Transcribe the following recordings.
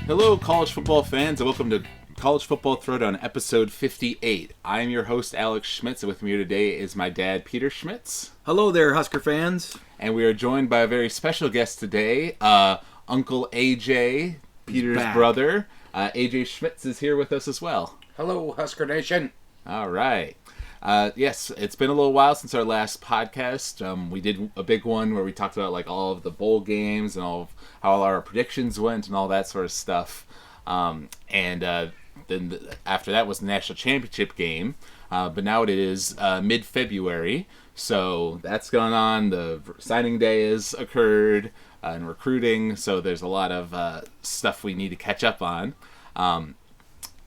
Hello, college football fans, and welcome to College Football Throwdown, episode 58. I'm your host, Alex Schmitz, and with me here today is my dad, Peter Schmitz. Hello there, Husker fans. And we are joined by a very special guest today, Uncle AJ, Peter's brother. AJ Schmitz is here with us as well. Hello, Husker Nation. All right. Yes, it's been a little while since our last podcast. We did a big one where we talked about like all of the bowl games and all of how all our predictions went and all that sort of stuff. Then after that was the national championship game. But now it is mid-February, so that's going on. The signing day has occurred and recruiting, so there's a lot of stuff we need to catch up on.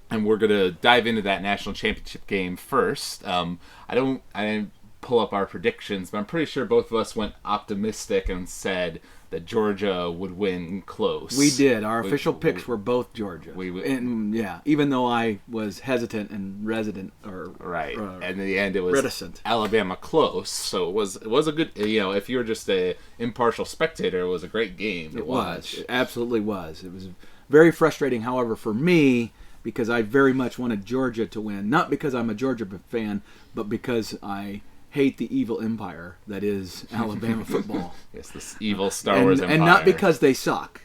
And we're going to dive into that national championship game first. I didn't pull up our predictions, but I'm pretty sure both of us went optimistic and said that Georgia would win close. We did. Our official picks were both Georgia. Even though I was hesitant and resident and in the end it was reticent. Alabama close. So it was a good, if you were just a impartial spectator, it was a great game to watch. It absolutely was. It was very frustrating, however, for me, because I very much wanted Georgia to win. Not because I'm a Georgia fan, but because I hate the evil empire that is Alabama football. Yes, this evil Star Wars empire. And not because they suck.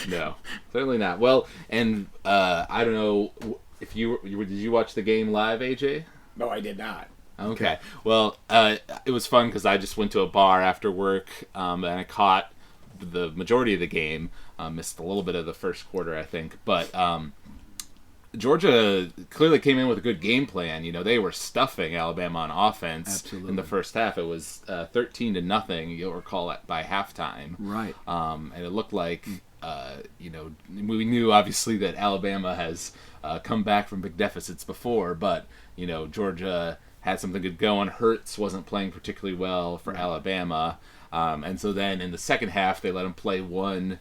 No, certainly not. Well, and I don't know if did you watch the game live, AJ? No, I did not. Okay. Well, it was fun because I just went to a bar after work and I caught the majority of the game. Missed a little bit of the first quarter, I think, but Georgia clearly came in with a good game plan. They were stuffing Alabama on offense. Absolutely. In the first half. It was 13-0. You'll recall it by halftime. Right. And it looked like, we knew obviously that Alabama has come back from big deficits before, but Georgia had something good going. Hurts wasn't playing particularly well for Alabama, and so then in the second half they let him play one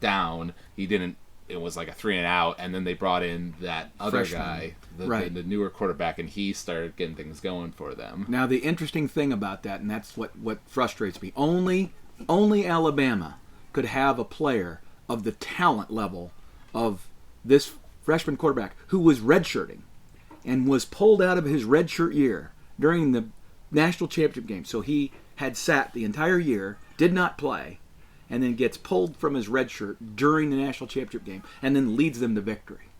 down. He didn't. It was like a 3-and-out, and then they brought in that other guy, the newer quarterback, and he started getting things going for them. Now, the interesting thing about that, and that's what frustrates me, only Alabama could have a player of the talent level of this freshman quarterback who was redshirting and was pulled out of his redshirt year during the national championship game. So he had sat the entire year, did not play, and then gets pulled from his red shirt during the national championship game, and then leads them to victory.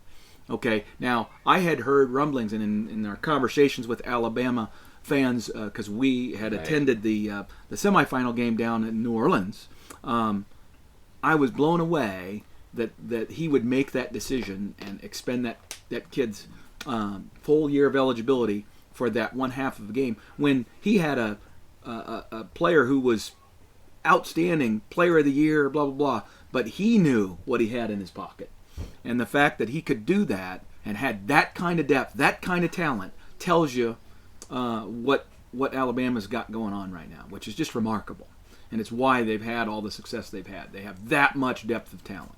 Okay, now, I had heard rumblings, and in our conversations with Alabama fans, because we had attended the semifinal game down in New Orleans, I was blown away that he would make that decision and expend that kid's full year of eligibility for that one half of the game, when he had a player who was outstanding, player of the year, blah, blah, blah. But he knew what he had in his pocket. And the fact that he could do that and had that kind of depth, that kind of talent, tells you what Alabama's got going on right now, which is just remarkable. And it's why they've had all the success they've had. They have that much depth of talent.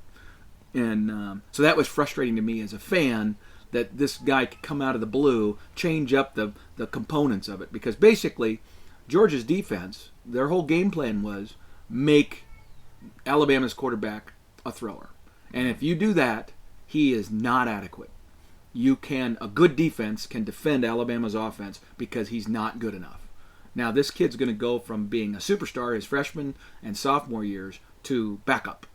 And so that was frustrating to me as a fan, that this guy could come out of the blue, change up the components of it. Because basically, Georgia's defense, their whole game plan was make Alabama's quarterback a thrower. And if you do that, he is not adequate. A good defense can defend Alabama's offense because he's not good enough. Now, this kid's going to go from being a superstar his freshman and sophomore years to backup,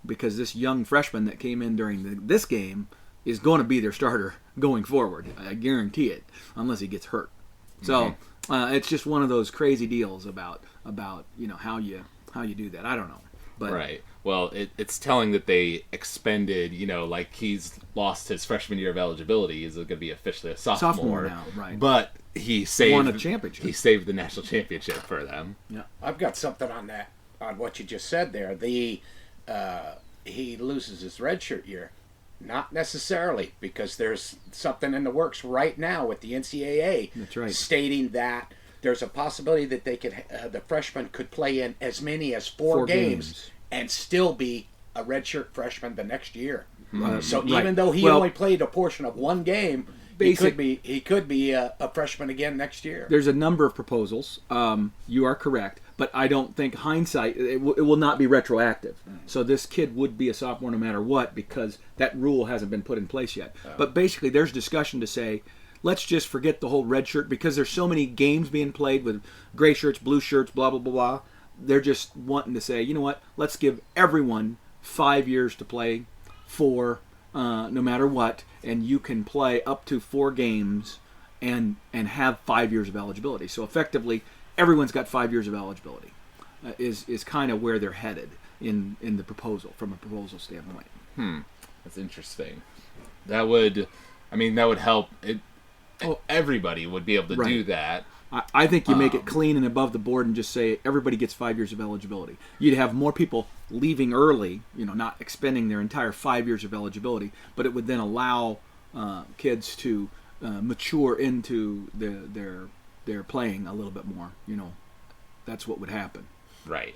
because this young freshman that came in during this game is going to be their starter going forward. I guarantee it, unless he gets hurt. So it's just one of those crazy deals about how you do that. I don't know. But right. Well, it's telling that they expended, like he's lost his freshman year of eligibility. He's going to be officially a sophomore now, right? But he won a championship. He saved the national championship for them. Yeah, I've got something on that, on what you just said there. He loses his redshirt year. Not necessarily, because there's something in the works right now with the NCAA. That's right. Stating that there's a possibility that they could, the freshman could play in as many as four games and still be a redshirt freshman the next year. So even though he only played a portion of one game, he could be a freshman again next year. There's a number of proposals. You are correct, but I don't think hindsight it will not be retroactive. So this kid would be a sophomore no matter what because that rule hasn't been put in place yet. But basically, there's discussion to say, let's just forget the whole red shirt because there's so many games being played with gray shirts, blue shirts, blah blah blah blah. They're just wanting to say, you know what? Let's give everyone 5 years to play for. No matter what, and you can play up to 4 games and have 5 years of eligibility. So effectively, everyone's got 5 years of eligibility. Is kind of where they're headed in the proposal from a proposal standpoint. That's interesting. That would help. Everybody would be able to do that. I think you make it clean and above the board and just say everybody gets 5 years of eligibility. You'd have more people leaving early, not expending their entire 5 years of eligibility, but it would then allow kids to mature into their playing a little bit more. That's what would happen. Right.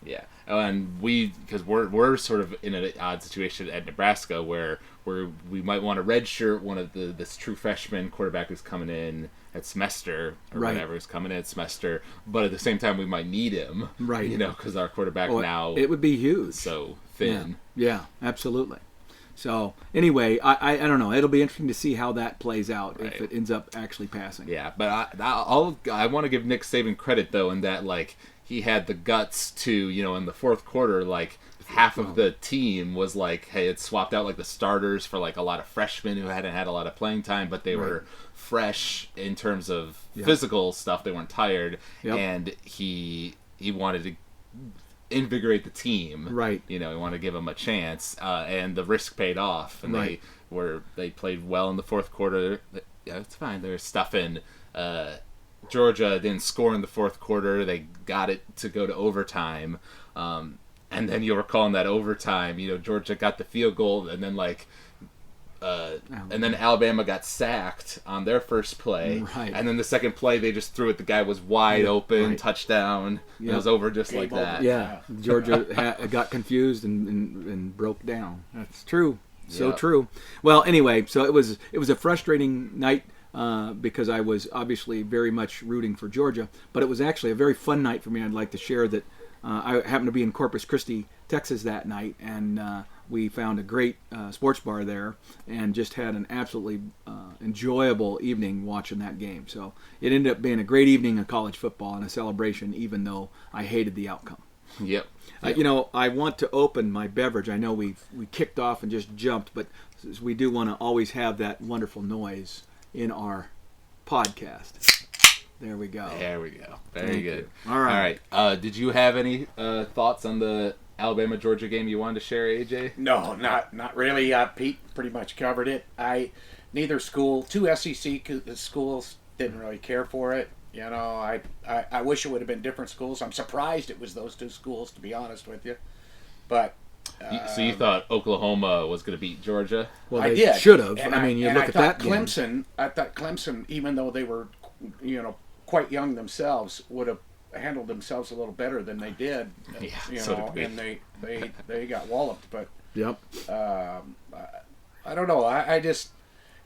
Yeah, and because we're sort of in an odd situation at Nebraska where we might want to redshirt one of this true freshman quarterback who's coming in at semester or whatever is coming in at semester, but at the same time we might need him, right? Because our quarterback now it would be huge, so thin. Yeah, absolutely. So anyway, I don't know. It'll be interesting to see how that plays out if it ends up actually passing. Yeah, but I want to give Nick Saban credit though in that he had the guts to, in the fourth quarter, half of the team was had swapped out the starters for a lot of freshmen who hadn't had a lot of playing time, but they were fresh in terms of physical stuff. They weren't tired, and he wanted to invigorate the team. Right. He wanted to give them a chance, and the risk paid off. And they played well in the fourth quarter. Yeah, it's fine. They're stuffing. Georgia didn't score in the fourth quarter. They got it to go to overtime. And then you were calling that overtime. Georgia got the field goal, and then and then Alabama got sacked on their first play. Right. And then the second play, they just threw it. The guy was wide open, touchdown. It was over just like that. Yeah, Georgia got confused and broke down. That's true. So true. Well, anyway, so it was a frustrating night. Because I was obviously very much rooting for Georgia, but it was actually a very fun night for me. I'd like to share that I happened to be in Corpus Christi, Texas that night, and we found a great sports bar there and just had an absolutely enjoyable evening watching that game. So it ended up being a great evening of college football and a celebration, even though I hated the outcome. Yep. I want to open my beverage. I know we kicked off and just jumped, but we do want to always have that wonderful noise in our podcast. There we go. Very good. All right. Did you have any thoughts on the Alabama-Georgia game you wanted to share, AJ? No, not really. Pete pretty much covered it. Neither school, 2 SEC schools didn't really care for it. I wish it would have been different schools. I'm surprised it was those 2 schools, to be honest with you. But so you thought Oklahoma was going to beat Georgia? Well, they should have. And you look at that Clemson. game. I thought Clemson, even though they were, quite young themselves, would have handled themselves a little better than they did. And they got walloped. But I don't know. I just,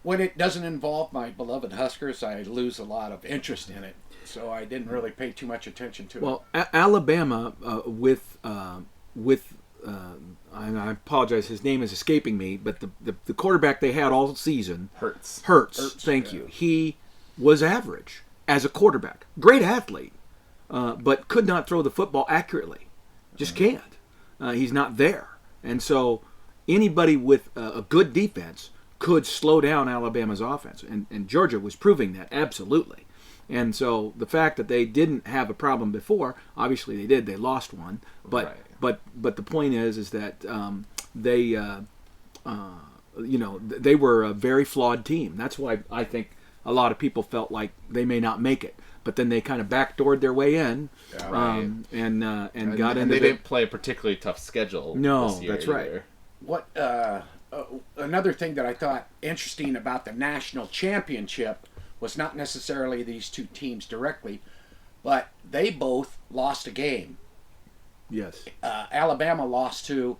when it doesn't involve my beloved Huskers, I lose a lot of interest in it. So I didn't really pay too much attention to it. Well, Alabama with I apologize, his name is escaping me, but the quarterback they had all season, Hurts. Thank you. He was average as a quarterback. Great athlete, but could not throw the football accurately. Just can't. He's not there. And so anybody with a good defense could slow down Alabama's offense. And Georgia was proving that, absolutely. And so the fact that they didn't have a problem before, obviously they did. They lost one. But the point is that they were a very flawed team. That's why I think a lot of people felt like they may not make it. But then they kind of backdoored their way in, and got into. And they didn't play a particularly tough schedule. No, this year that's right. either. What another thing that I thought interesting about the national championship was not necessarily these 2 teams directly, but they both lost a game. Yes. Alabama lost to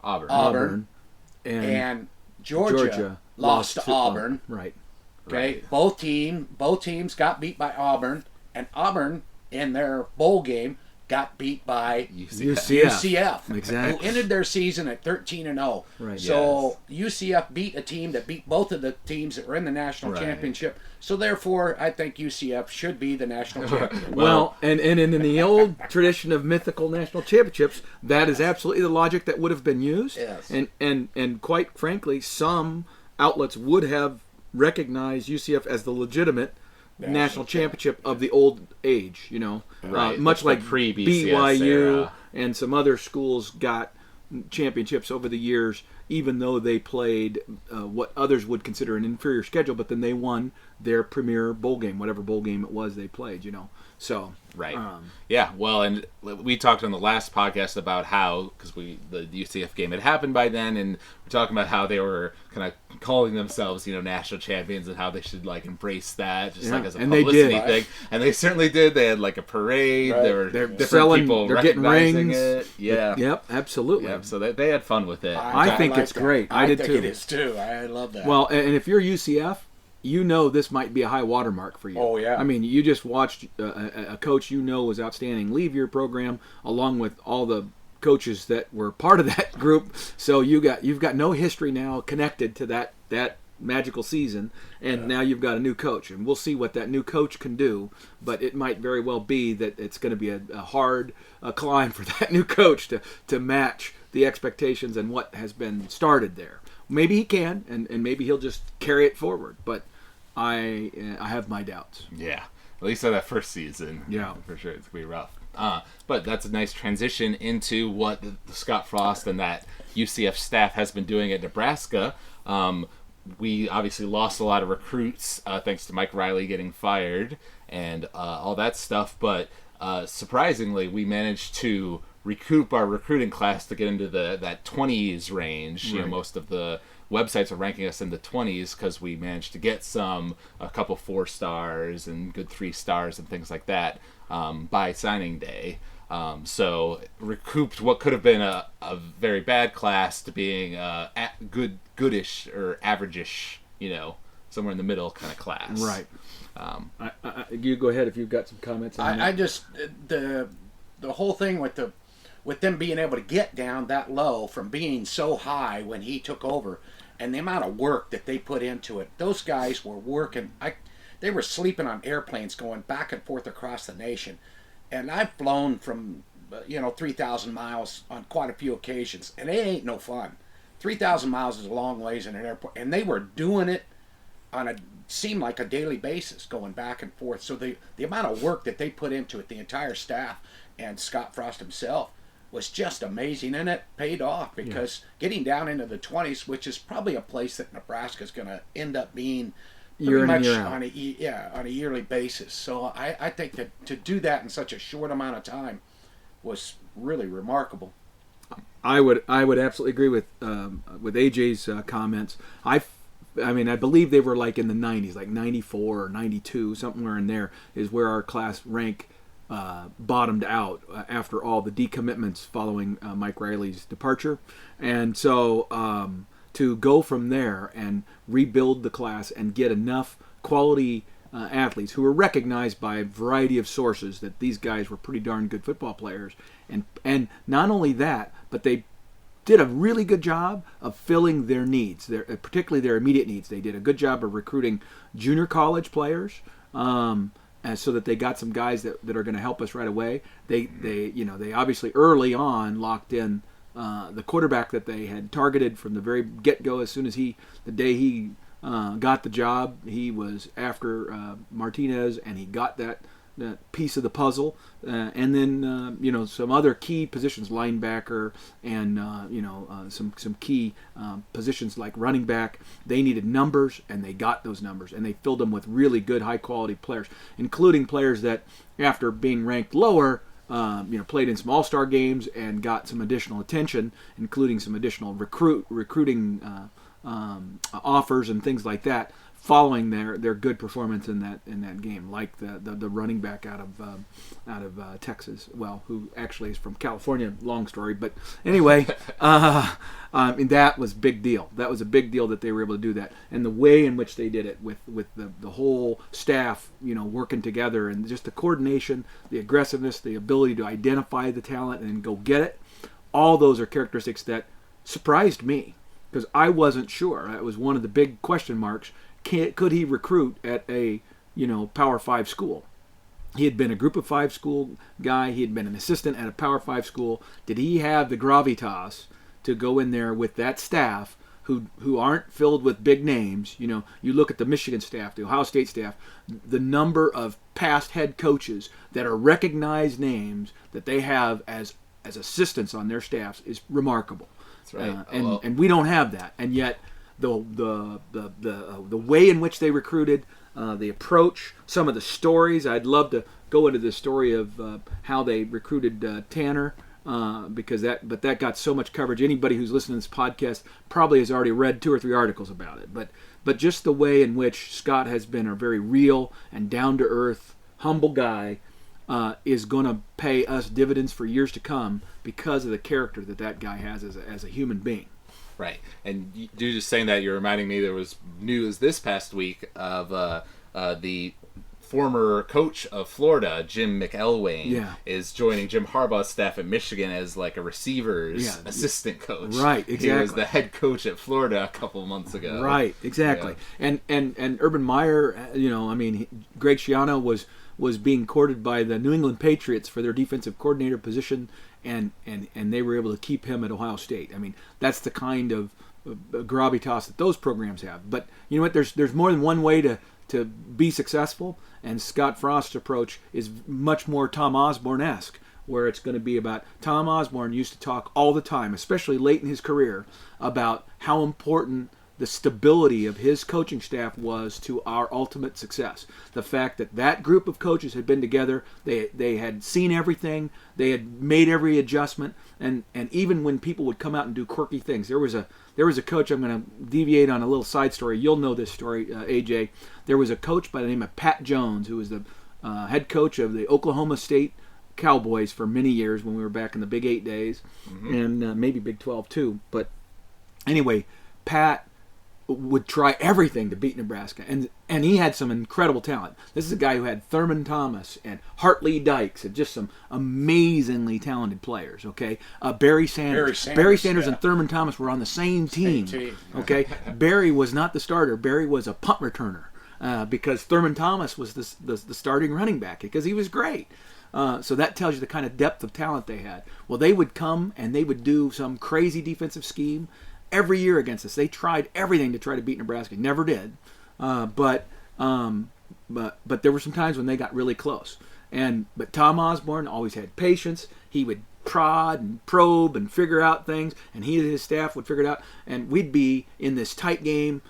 Auburn. and Georgia lost to Auburn. Right. Okay, Right. both teams got beat by Auburn, and Auburn in their bowl game got beat by UCF, Exactly. who ended their season at 13-0. Right. So UCF beat a team that beat both of the teams that were in the national Right. championship. So therefore, I think UCF should be the national champion. Well, and in the old tradition of mythical national championships, that is absolutely the logic that would have been used. Yes. And quite frankly, some outlets would have recognized UCF as the legitimate national championship of the old age, Right. much That's like the pre-BCS BYU era. and some other schools got championships over the years, even though they played what others would consider an inferior schedule, but then they won their premier bowl game, whatever bowl game it was they played, So Right. Yeah. Well, and we talked on the last podcast about how, because the UCF game had happened by then, and we're talking about how they were kind of calling themselves, national champions, and how they should embrace that, just as a and they publicity did. thing. And they certainly did. They had a parade. Right. There were They're different selling, people they're getting recognizing rings. it. Yeah. Yep, absolutely. Yeah. So they had fun with it. I think like it's that. great. I did think too. it is too. I love that. Well, and if you're UCF, this might be a high watermark for you. Oh, yeah. I mean, you just watched a coach was outstanding leave your program, along with all the coaches that were part of that group. So you've got no history now connected to that magical season, and now you've got a new coach, and we'll see what that new coach can do. But it might very well be that it's going to be a hard climb for that new coach to match the expectations and what has been started there. Maybe he can, and maybe he'll just carry it forward. But I have my doubts. Yeah, at least for that first season. Yeah. For sure, it's going to be rough. But that's a nice transition into what the Scott Frost and that UCF staff has been doing at Nebraska. We obviously lost a lot of recruits thanks to Mike Riley getting fired and all that stuff. But surprisingly, we managed to recoup our recruiting class to get into that 20s range. Right. Most of the websites are ranking us in the 20s because we managed to get a couple 4 stars and good 3 stars and things like that by signing day. So recouped what could have been a very bad class to being goodish or average-ish, somewhere in the middle kind of class. Right. You go ahead if you've got some comments on that. I just the whole thing with them being able to get down that low from being so high when he took over, and the amount of work that they put into it. Those guys were working. They were sleeping on airplanes going back and forth across the nation. And I've flown from 3,000 miles on quite a few occasions, and it ain't no fun. 3,000 miles is a long ways in an airport, and they were doing it on seemed like a daily basis, going back and forth. So the amount of work that they put into it, the entire staff and Scott Frost himself, was just amazing, and it paid off because getting down into the 20s, which is probably a place that Nebraska is going to end up being Year pretty in, much year out. on a yearly basis. So I think that to do that in such a short amount of time was really remarkable. I would absolutely agree with AJ's comments. I believe they were in the 90s, 94 or 92, somewhere in there is where our class rank bottomed out after all the decommitments following Mike Riley's departure. And so to go from there and rebuild the class and get enough quality athletes who were recognized by a variety of sources that these guys were pretty darn good football players, and not only that, but they did a really good job of filling their needs, particularly their immediate needs. They did a good job of recruiting junior college players, and so that they got some guys that are going to help us right away. They obviously early on locked in the quarterback that they had targeted from the very get-go. As soon as the day he got the job, he was after Martinez, and he got that piece of the puzzle. And then some other key positions, linebacker, and some key positions like running back. They needed numbers, and they got those numbers, and they filled them with really good, high-quality players, including players that, after being ranked lower, played in some all-star games and got some additional attention, including some additional recruiting offers and things like that following their good performance in that game, like the running back out of Texas, well, who actually is from California. Long story, but anyway, and that was big deal. That was a big deal that they were able to do that, and the way in which they did it with the whole staff, working together, and just the coordination, the aggressiveness, the ability to identify the talent and go get it. All those are characteristics that surprised me because I wasn't sure. That was one of the big question marks. Could he recruit at a Power 5 school? He had been a Group of 5 school guy. He had been an assistant at a Power 5 school. Did he have the gravitas to go in there with that staff who aren't filled with big names? You look at the Michigan staff, the Ohio State staff, the number of past head coaches that are recognized names that they have as assistants on their staffs is remarkable. That's right. And we don't have that, and yet the way in which they recruited, the approach, some of the stories. I'd love to go into the story of how they recruited Tanner, because that got so much coverage. Anybody who's listening to this podcast probably has already read 2 or 3 articles about it. But just the way in which Scott has been a very real and down to earth, humble guy. Is going to pay us dividends for years to come because of the character that guy has as a human being. Right. And you just saying that, you're reminding me there was news this past week of the former coach of Florida, Jim McElwain, is joining Jim Harbaugh's staff at Michigan as like a receivers assistant coach. Right, exactly. He was the head coach at Florida a couple of months ago. Right, exactly. Yeah. And Urban Meyer, Greg Schiano was being courted by the New England Patriots for their defensive coordinator position, and they were able to keep him at Ohio State. I mean, that's the kind of gravitas that those programs have. But you know what? There's more than one way to be successful, and Scott Frost's approach is much more Tom Osborne-esque, where it's going to be about Tom Osborne used to talk all the time, especially late in his career, about how important the stability of his coaching staff was to our ultimate success. The fact that group of coaches had been together, they had seen everything, they had made every adjustment, and even when people would come out and do quirky things, there was a coach. I'm going to deviate on a little side story. You'll know this story, AJ. There was a coach by the name of Pat Jones, who was the head coach of the Oklahoma State Cowboys for many years when we were back in the Big 8 days, and maybe Big 12 too. But anyway, Pat would try everything to beat Nebraska, and he had some incredible talent. This is a guy who had Thurman Thomas and Hartley Dykes and just some amazingly talented players. Okay, Barry Sanders and Thurman Thomas were on the same team. Okay, Barry was not the starter. Barry was a punt returner because Thurman Thomas was the starting running back because he was great. So that tells you the kind of depth of talent they had. Well, they would come and they would do some crazy defensive scheme every year against us. They tried everything to try to beat Nebraska. Never did. But there were some times when they got really close. But Tom Osborne always had patience. He would prod and probe and figure out things, and he and his staff would figure it out. And we'd be in this tight game,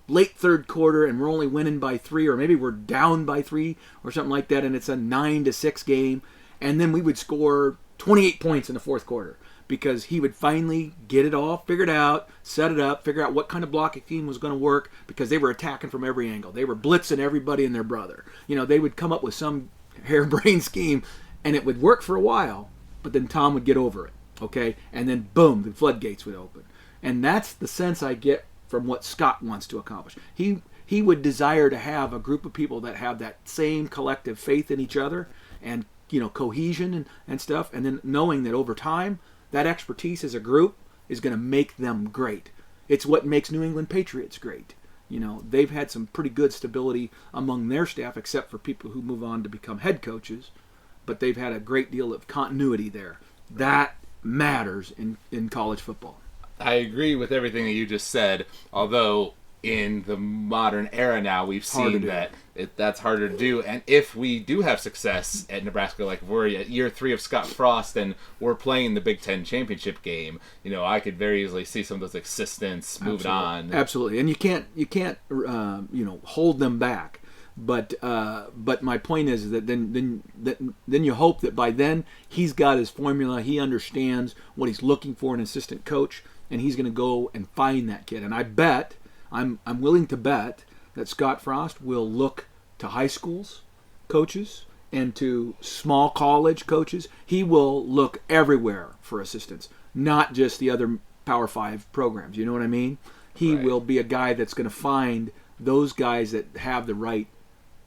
late third quarter, and we're only winning by 3, or maybe we're down by 3 or something like that, and it's a 9-6 game. And then we would score 28 points in the fourth quarter, because he would finally get it all figured out, set it up, figure out what kind of blocking scheme was going to work, because they were attacking from every angle. They were blitzing everybody and their brother. They would come up with some harebrained scheme, and it would work for a while, but then Tom would get over it, okay? And then, boom, the floodgates would open. And that's the sense I get from what Scott wants to accomplish. He would desire to have a group of people that have that same collective faith in each other and, cohesion and stuff, and then knowing that over time, that expertise as a group is going to make them great. It's what makes New England Patriots great. They've had some pretty good stability among their staff, except for people who move on to become head coaches, but they've had a great deal of continuity there. That matters in college football. I agree with everything that you just said, although in the modern era now we've seen that that's harder to do. And if we do have success at Nebraska, like we're at year 3 of Scott Frost and we're playing the Big Ten championship game, I could very easily see some of those assistants moving on. Absolutely, and you can't hold them back. But my point is that then you hope that by then he's got his formula. He understands what he's looking for in an assistant coach, and he's going to go and find that kid. And I bet I'm willing to bet that Scott Frost will look to high schools coaches and to small college coaches. He will look everywhere for assistance, not just the other Power 5 programs. You know what I mean? He Right. will be a guy that's going to find those guys that have the right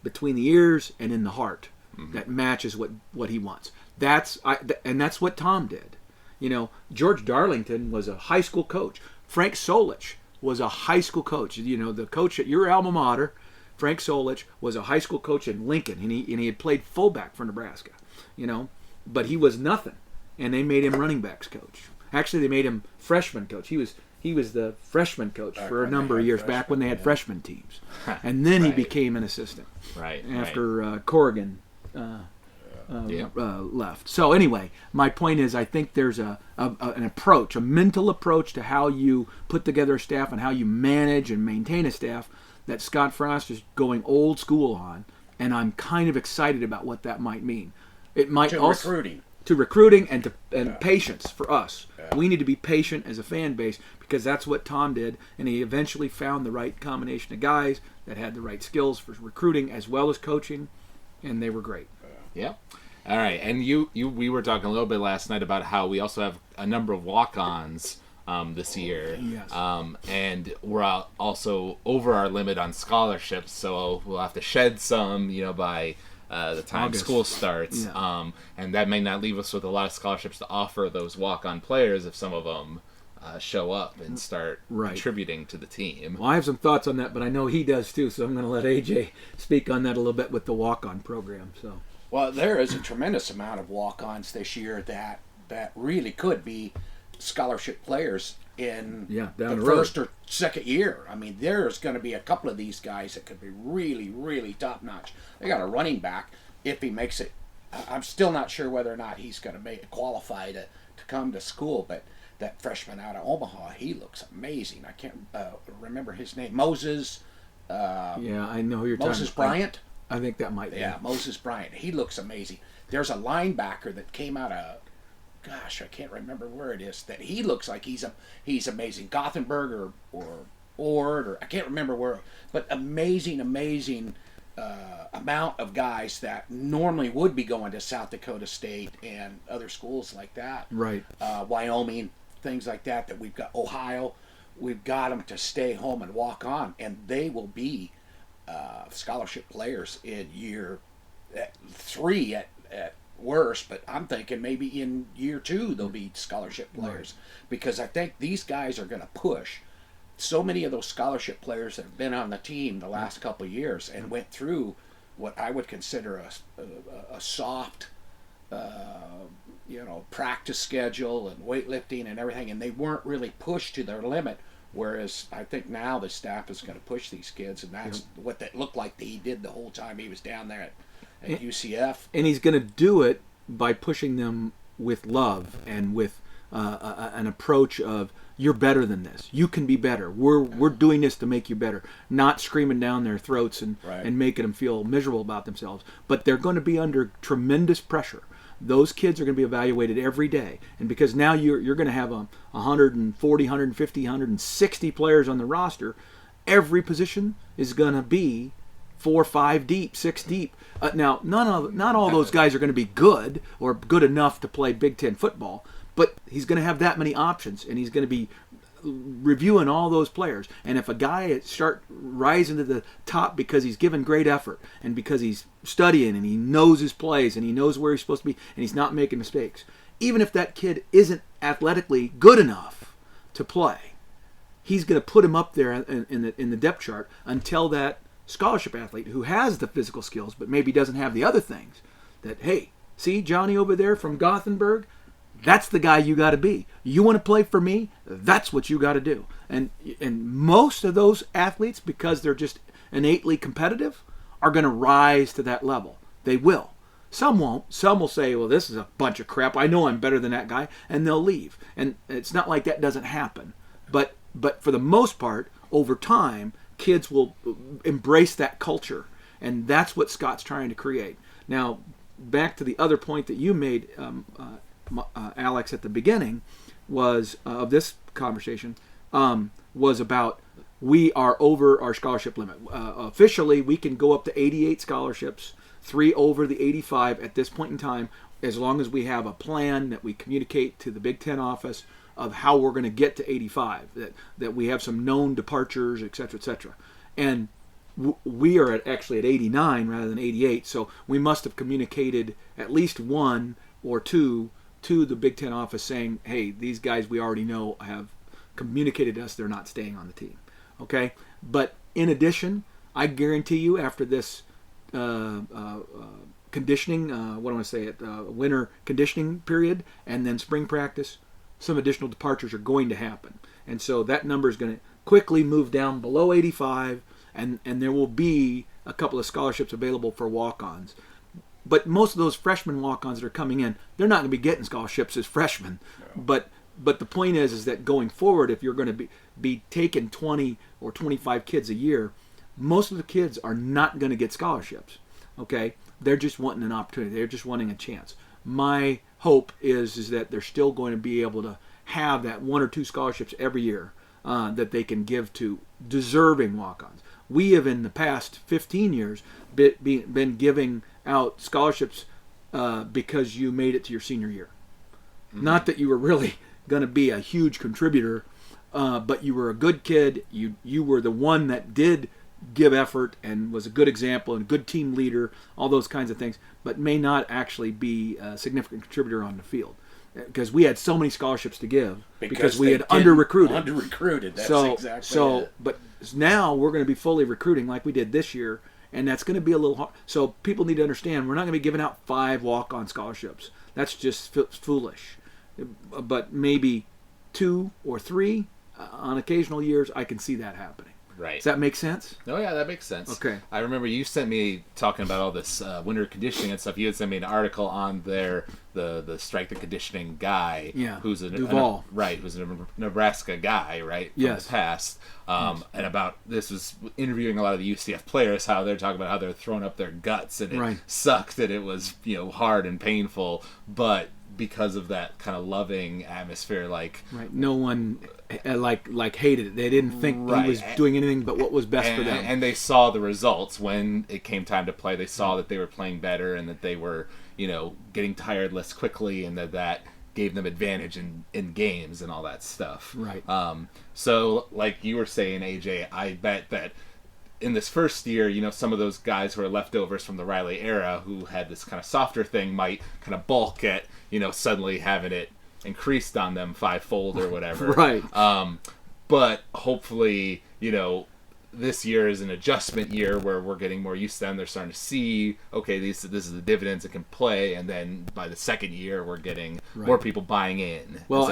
between the ears and in the heart that matches what he wants. And that's what Tom did. You know, George Darlington was a high school coach. Frank Solich was a high school coach. You know, the coach at your alma mater, Frank Solich, was a high school coach in Lincoln, and he had played fullback for Nebraska. You know, but he was nothing, and they made him running backs coach. Actually, they made him freshman coach. He was the freshman coach for a number of years back when they had freshman teams, and then he became an assistant. Right. After Corrigan left. So anyway, my point is, I think there's an approach, a mental approach to how you put together a staff and how you manage and maintain a staff that Scott Frost is going old school on, and I'm kind of excited about what that might mean. It might also recruiting and patience for us. Yeah. We need to be patient as a fan base because that's what Tom did, and he eventually found the right combination of guys that had the right skills for recruiting as well as coaching, and they were great. Yeah. All right, and we were talking a little bit last night about how we also have a number of walk-ons this year. Yes. And we're also over our limit on scholarships, so we'll have to shed some, by the time August. School starts. Yeah. And that may not leave us with a lot of scholarships to offer those walk-on players if some of them show up and start contributing to the team. Well, I have some thoughts on that, but I know he does too, so I'm going to let AJ speak on that a little bit with the walk-on program. So. Well, there is a tremendous amount of walk-ons this year that really could be scholarship players in the first or second year. I mean, there's going to be a couple of these guys that could be really, really top-notch. They got a running back, if he makes it. I'm still not sure whether or not he's going to qualify to come to school, but that freshman out of Omaha, he looks amazing. I can't remember his name. Moses. I know who you're talking about. Moses Bryant. I think that might be. Yeah, Moses Bryant. He looks amazing. There's a linebacker that came out of, I can't remember where it is, that he looks like he's amazing. Gothenburg or Ord, or I can't remember where, but amazing amount of guys that normally would be going to South Dakota State and other schools like that. Right. Wyoming, things like that we've got. Ohio, we've got them to stay home and walk on, and they will be scholarship players in year 3 at worst, but I'm thinking maybe in year 2 they'll be scholarship players, because I think these guys are going to push. So many of those scholarship players that have been on the team the last couple of years and went through what I would consider a soft practice schedule and weightlifting and everything, and they weren't really pushed to their limit. Whereas I think now the staff is going to push these kids, and that's what that looked like that he did the whole time he was down there at UCF. And he's going to do it by pushing them with love and with an approach of, you're better than this. You can be better. We're doing this to make you better. Not screaming down their throats and making them feel miserable about themselves. But they're going to be under tremendous pressure. Those kids are going to be evaluated every day. And because now you're going to have 140, 150, 160 players on the roster, every position is going to be 4, 5 deep, 6 deep. Now, not all those guys are going to be good or good enough to play Big Ten football, but he's going to have that many options, and he's going to be reviewing all those players. And if a guy start rising to the top because he's given great effort and because he's studying and he knows his plays and he knows where he's supposed to be and he's not making mistakes, even if that kid isn't athletically good enough to play, he's going to put him up there in the depth chart until that scholarship athlete who has the physical skills but maybe doesn't have the other things, that, hey, see Johnny over there from Gothenburg? That's the guy you got to be. You want to play for me? That's what you got to do. And most of those athletes, because they're just innately competitive, are going to rise to that level. They will. Some won't. Some will say, well, this is a bunch of crap. I know I'm better than that guy, and they'll leave. And it's not like that doesn't happen. But for the most part, over time, kids will embrace that culture, and that's what Scott's trying to create. Now, back to the other point that you made, Alex, at the beginning of this conversation, was about we are over our scholarship limit. Officially, we can go up to 88 scholarships, 3 over the 85 at this point in time, as long as we have a plan that we communicate to the Big Ten office of how we're going to get to 85, that we have some known departures, et cetera, et cetera. And we are actually at 89 rather than 88, so we must have communicated at least 1 or 2 to the Big Ten office saying, hey, these guys we already know have communicated to us they're not staying on the team. Okay? But in addition, I guarantee you after this conditioning, what do I want to say it, winter conditioning period and then spring practice, some additional departures are going to happen. And so that number is going to quickly move down below 85, and there will be a couple of scholarships available for walk-ons. But most of those freshman walk-ons that are coming in, they're not going to be getting scholarships as freshmen. No. But the point is that going forward, if you're going to be taking 20 or 25 kids a year, most of the kids are not going to get scholarships. Okay? They're just wanting an opportunity. They're just wanting a chance. My hope is that they're still going to be able to have that 1 or 2 scholarships every year that they can give to deserving walk-ons. We have in the past 15 years been giving out scholarships because you made it to your senior year. Mm-hmm. Not that you were really going to be a huge contributor, but you were a good kid. You were the one that did give effort and was a good example and a good team leader, all those kinds of things, but may not actually be a significant contributor on the field. Because we had so many scholarships to give because we had under-recruited. Under-recruited, that's exactly it. But now we're going to be fully recruiting like we did this year, and that's going to be a little hard. So people need to understand we're not going to be giving out 5 walk-on scholarships. That's just foolish. But maybe 2 or 3 on occasional years, I can see that happening. Right. Does that make sense? Oh, yeah, that makes sense. Okay. I remember you sent me talking about all this winter conditioning and stuff. You had sent me an article on the strength and conditioning guy. Yeah. Who's Duval. Who's a Nebraska guy, right? From yes. the past. And about this was interviewing a lot of the UCF players, how they're talking about how they're throwing up their guts and it sucked and it was hard and painful, but because of that kind of loving atmosphere, no one hated it. They didn't think he was doing anything but what was best for them. And they saw the results when it came time to play. They saw that they were playing better and that they were, getting tired less quickly, and that gave them advantage in games and all that stuff. Right. So, like you were saying, AJ, I bet that in this first year, some of those guys who are leftovers from the Riley era who had this kind of softer thing might kind of balk at, suddenly having it increased on them 5-fold or whatever. Right. But hopefully, this year is an adjustment year where we're getting more used to them. They're starting to see, okay, this is the dividends it can play, and then by the second year, we're getting more people buying in. Well,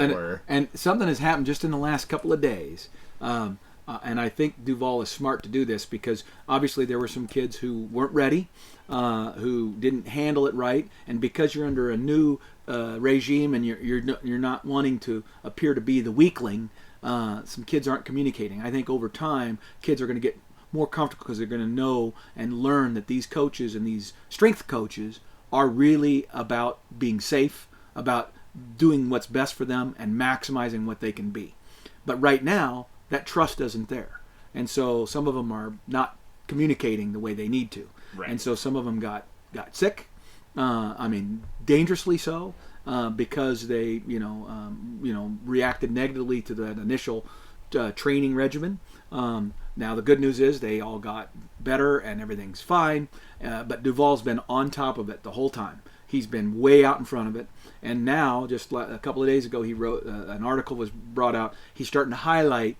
and something has happened just in the last couple of days. And I think Duval is smart to do this because obviously there were some kids who weren't ready, who didn't handle it right, and because you're under a new regime and you're not wanting to appear to be the weakling, some kids aren't communicating. I think over time kids are going to get more comfortable because they're going to know and learn that these coaches and these strength coaches are really about being safe, about doing what's best for them and maximizing what they can be. But right now, that trust isn't there. And so some of them are not communicating the way they need to. Right. And so some of them got sick, dangerously so, because they, reacted negatively to that initial training regimen. Now the good news is they all got better and everything's fine, but Duval's been on top of it the whole time. He's been way out in front of it. And now, just a couple of days ago, he wrote, an article was brought out. He's starting to highlight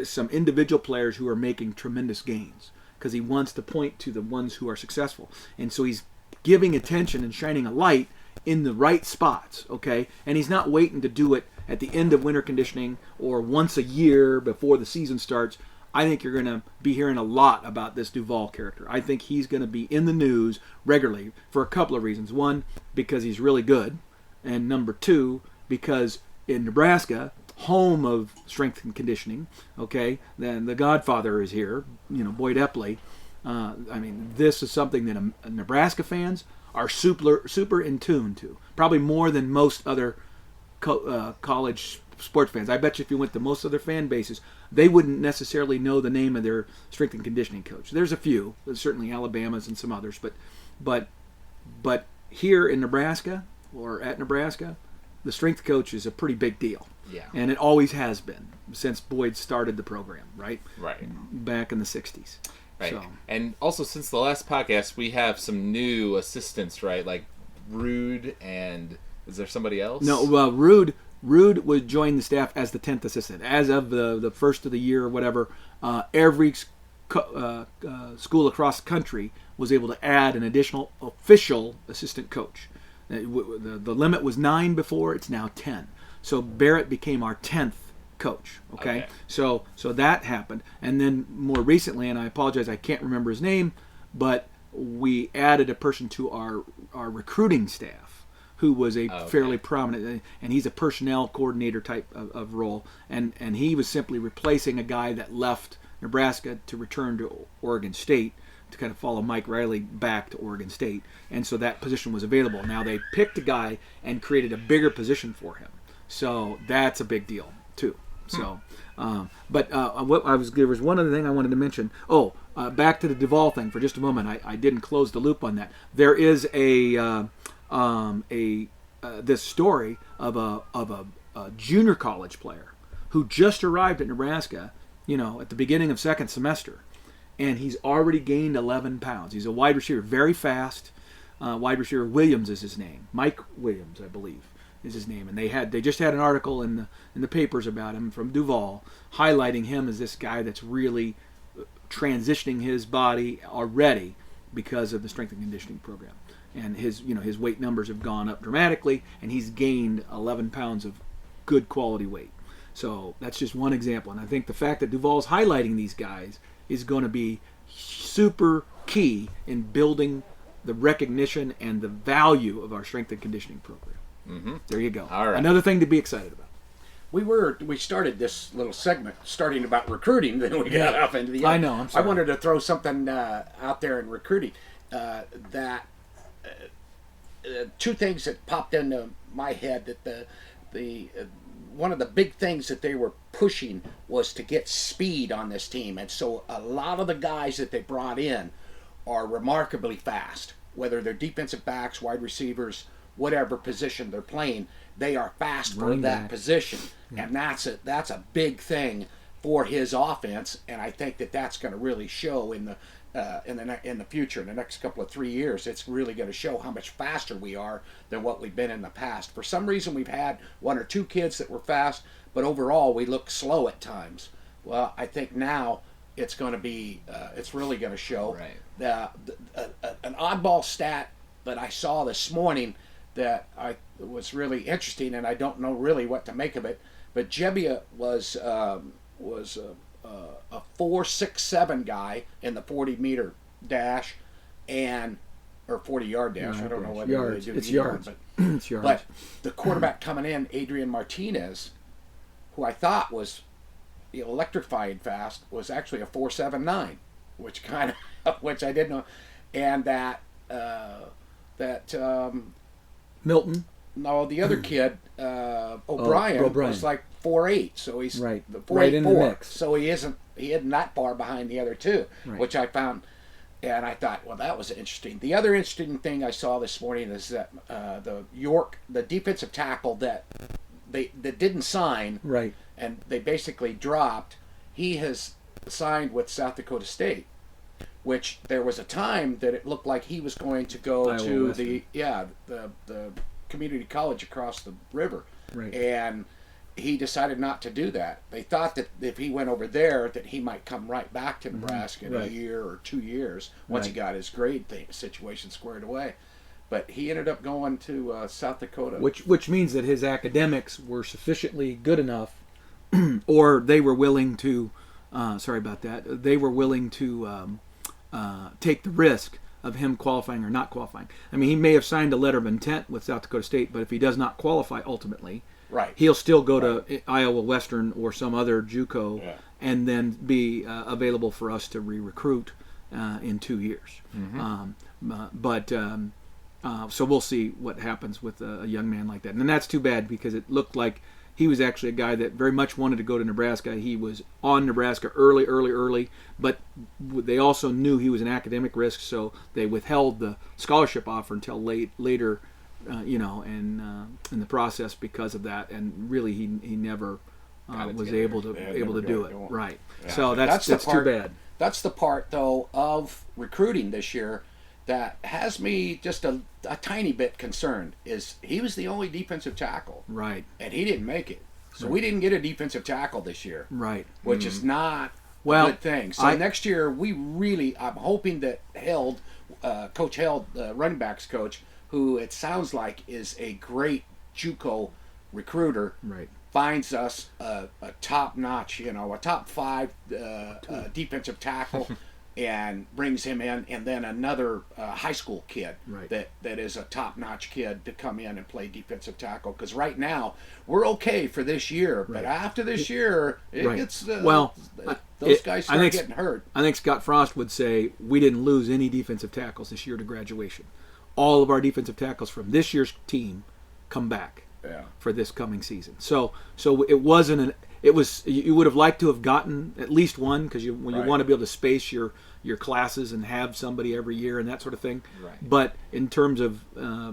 some individual players who are making tremendous gains because he wants to point to the ones who are successful. And so he's giving attention and shining a light in the right spots, okay? And he's not waiting to do it at the end of winter conditioning or once a year before the season starts. I think you're going to be hearing a lot about this Duval character. I think he's going to be in the news regularly for a couple of reasons. One, because he's really good. And number 2, because in Nebraska, home of strength and conditioning, okay, then the Godfather is here, Boyd Epley. This is something that Nebraska fans are super in tune to, probably more than most other college sports fans. I bet you if you went to most of their fan bases, they wouldn't necessarily know the name of their strength and conditioning coach. There's a few, there's certainly Alabama's and some others, but here in Nebraska or at Nebraska, the strength coach is a pretty big deal. Yeah. And it always has been since Boyd started the program, right? Right. Back in the 60s. Right. So. And also, since the last podcast, we have some new assistants, right? Like Rude and is there somebody else? No, well, Rude would join the staff as the 10th assistant. As of the first of the year or whatever, every school across the country was able to add an additional official assistant coach. The limit was 9 before, it's now 10. So Barrett became our 10th coach. Okay? So that happened. And then more recently, and I apologize, I can't remember his name, but we added a person to our recruiting staff who was a fairly prominent, and he's a personnel coordinator type of role. And he was simply replacing a guy that left Nebraska to return to Oregon State to kind of follow Mike Riley back to Oregon State. And so that position was available. Now they picked a guy and created a bigger position for him. So that's a big deal too. So, there was one other thing I wanted to mention. Back to the Duvall thing for just a moment. I didn't close the loop on that. There is this story of a junior college player who just arrived at Nebraska, at the beginning of second semester, and he's already gained 11 pounds. He's a wide receiver, very fast. Wide receiver Williams is his name. Mike Williams, I believe, is his name. And they just had an article in the papers about him from Duvall, highlighting him as this guy that's really transitioning his body already because of the strength and conditioning program. And his weight numbers have gone up dramatically, and he's gained 11 pounds of good quality weight. So that's just one example. And I think the fact that Duvall's highlighting these guys is going to be super key in building the recognition and the value of our strength and conditioning program. Mm-hmm. There you go. All right. Another thing to be excited about. We started this little segment starting about recruiting, then we got off into the end. I know. I'm sorry. I wanted to throw something out there in recruiting two things that popped into my head that the one of the big things that they were pushing was to get speed on this team, and so a lot of the guys that they brought in are remarkably fast, whether they're defensive backs, wide receivers, whatever position they're playing, they are fast for that position. Yeah. And that's a big thing for his offense, and I think that's going to really show in the future, in the next couple of 3 years. It's really going to show how much faster we are than what we've been in the past. For some reason, we've had one or two kids that were fast, but overall we look slow at times. Well, I think now it's going to be it's really going to show. Right. An oddball stat that I saw this morning that was really interesting, and I don't know really what to make of it, but Jebbia was a 4.67 guy in the 40-meter dash or 40-yard dash. I don't know what yards. They do. It's yards. It's yards. But the quarterback coming in, Adrian Martinez, who I thought was electrifying fast, was actually a 4.79, which I didn't know, and that Milton. No, the other kid, O'Brien, was like 4.8, so he's right in the mix. So he isn't that far behind the other two, right. Which I found, and I thought, well, that was interesting. The other interesting thing I saw this morning is that the defensive tackle that didn't sign, right, and they basically dropped, he has signed with South Dakota State, which there was a time that it looked like he was going to go Iowa to Western. the community college across the river, right. And he decided not to do that. They thought that if he went over there, that he might come right back to Nebraska in a year or 2 years once he got his grade situation squared away. But he ended up going to South Dakota, which means that his academics were sufficiently good enough, or they were willing to. Sorry about that. They were willing to take the risk of him qualifying or not qualifying. I mean, he may have signed a letter of intent with South Dakota State, but if he does not qualify ultimately, right, he'll still go to Iowa Western or some other JUCO, and then be available for us to re-recruit in 2 years. Mm-hmm. So we'll see what happens with a young man like that. And that's too bad, because it looked like he was actually a guy that very much wanted to go to Nebraska. He was on Nebraska early, but they also knew he was an academic risk, so they withheld the scholarship offer until later, in the process because of that. And really, he never was able to do it. Right. Yeah. So that's too bad. That's the part, though, of recruiting this year that has me just a tiny bit concerned. Is he was the only defensive tackle, right? And he didn't make it, so we didn't get a defensive tackle this year, right? Which is not a good thing. So next year, I'm hoping that Coach Held, running backs coach, who it sounds like is a great JUCO recruiter, right, finds us a top-notch, a top 5 defensive tackle, and brings him in, and then another high school kid that is a top-notch kid to come in and play defensive tackle. Because right now we're okay for this year, but after this year, it gets those guys start getting hurt. I think Scott Frost would say we didn't lose any defensive tackles this year to graduation. All of our defensive tackles from this year's team come back. For this coming season, so it wasn't you would have liked to have gotten at least one, because you want to be able to space your classes and have somebody every year and that sort of thing. Right. But in terms of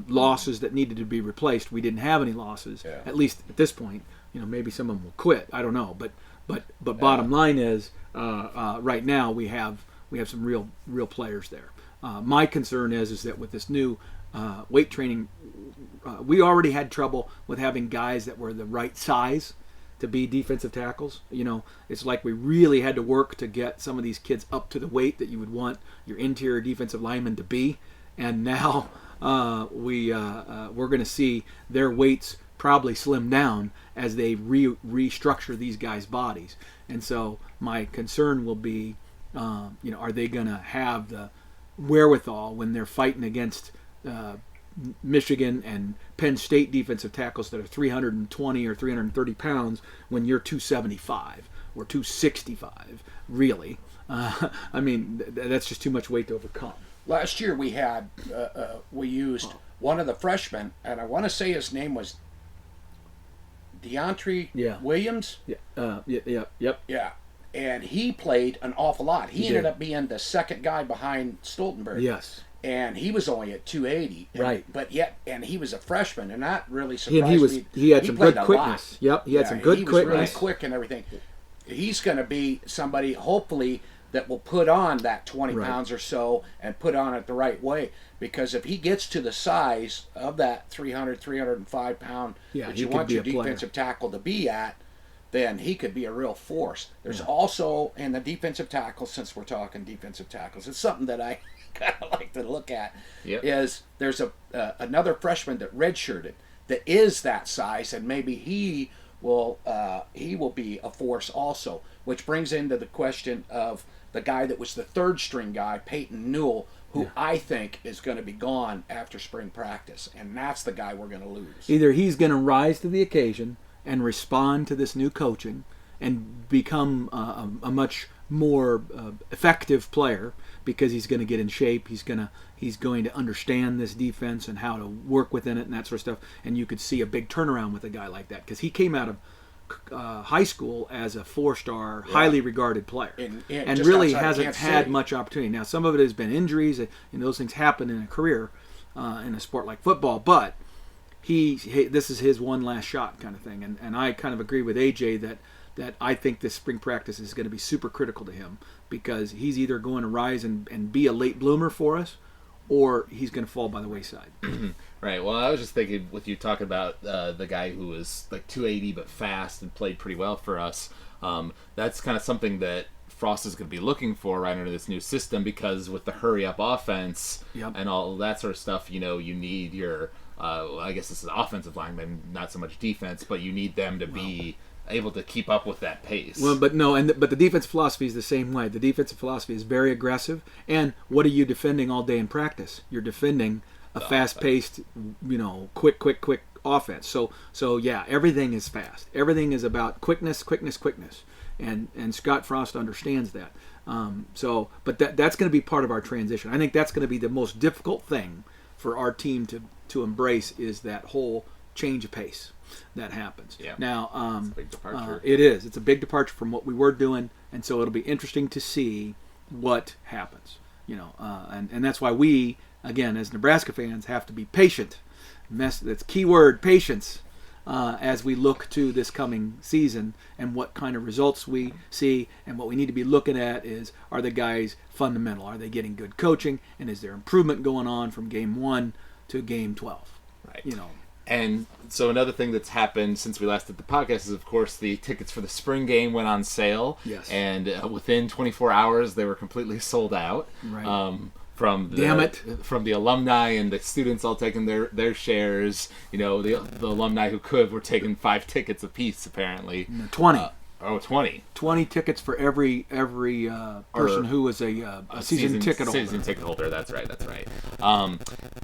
losses that needed to be replaced, we didn't have any losses. At least at this point, maybe some of them will quit. I don't know, but bottom line is right now we have some real players there. My concern is that with this new weight training, we already had trouble with having guys that were the right size to be defensive tackles. It's like we really had to work to get some of these kids up to the weight that you would want your interior defensive linemen to be. And now we're going to see their weights probably slim down as they restructure these guys' bodies. And so my concern will be, are they going to have the wherewithal when they're fighting against Michigan and Penn State defensive tackles that are 320 or 330 pounds when you're 275 or 265, really? That's just too much weight to overcome. Last year we had we used one of the freshmen, and I want to say his name was DeAndre Williams. Yep. And he played an awful lot. He ended up being the second guy behind Stoltenberg. Yes. And he was only at 280. Right. But he was a freshman, and that really surprised me. He had some good quickness. Yep, he had some good quickness. He was really quick and everything. He's going to be somebody, hopefully, that will put on that 20 pounds or so and put on it the right way. Because if he gets to the size of that 300, 305 pound that you want your defensive tackle to be at, then he could be a real force. There's also, in the defensive tackles, since we're talking defensive tackles, it's something that I kind of like to look at, is there's another freshman that redshirted that is that size, and maybe he will be a force also, which brings into the question of the guy that was the third string guy, Peyton Newell, who I think is going to be gone after spring practice, and that's the guy we're going to lose. Either he's going to rise to the occasion and respond to this new coaching and become a much more effective player, because he's going to get in shape, he's going to understand this defense and how to work within it and that sort of stuff, and you could see a big turnaround with a guy like that, because he came out of high school as a 4-star, highly regarded player, and really hasn't had much opportunity. Now, some of it has been injuries, and those things happen in a career in a sport like football, but this is his one last shot kind of thing, and I kind of agree with AJ that I think this spring practice is going to be super critical to him, because he's either going to rise and be a late bloomer for us, or he's going to fall by the wayside. Right. Well, I was just thinking with you talking about the guy who was like 280 but fast and played pretty well for us. That's kind of something that Frost is going to be looking for right under this new system, because with the hurry-up offense and all that sort of stuff, you need your I guess this is offensive linemen, not so much defense, but you need them to be able to keep up with that pace. Well, but no, but the defensive philosophy is the same way. The defensive philosophy is very aggressive, and what are you defending all day in practice? You're defending a fast-paced, quick offense. So yeah, everything is fast. Everything is about quickness, and Scott Frost understands that. But that's going to be part of our transition. I think that's going to be the most difficult thing for our team to embrace, is that whole change of pace that happens. Yeah. Now, It's a big departure. it is. It's a big departure from what we were doing, and so it'll be interesting to see what happens. And that's why we, again, as Nebraska fans, have to be patient. That's key word, patience, as we look to this coming season and what kind of results we see. And what we need to be looking at is, are the guys fundamental? Are they getting good coaching? And is there improvement going on from game 1 to game 12? Right. And so another thing that's happened since we last did the podcast is, of course, the tickets for the spring game went on sale. Yes. And within 24 hours, they were completely sold out. Right. From the alumni and the students all taking their shares. The alumni who could were taking 5 tickets apiece, apparently. 20. 20. 20 tickets for every person who was a season ticket holder. Season ticket holder, that's right.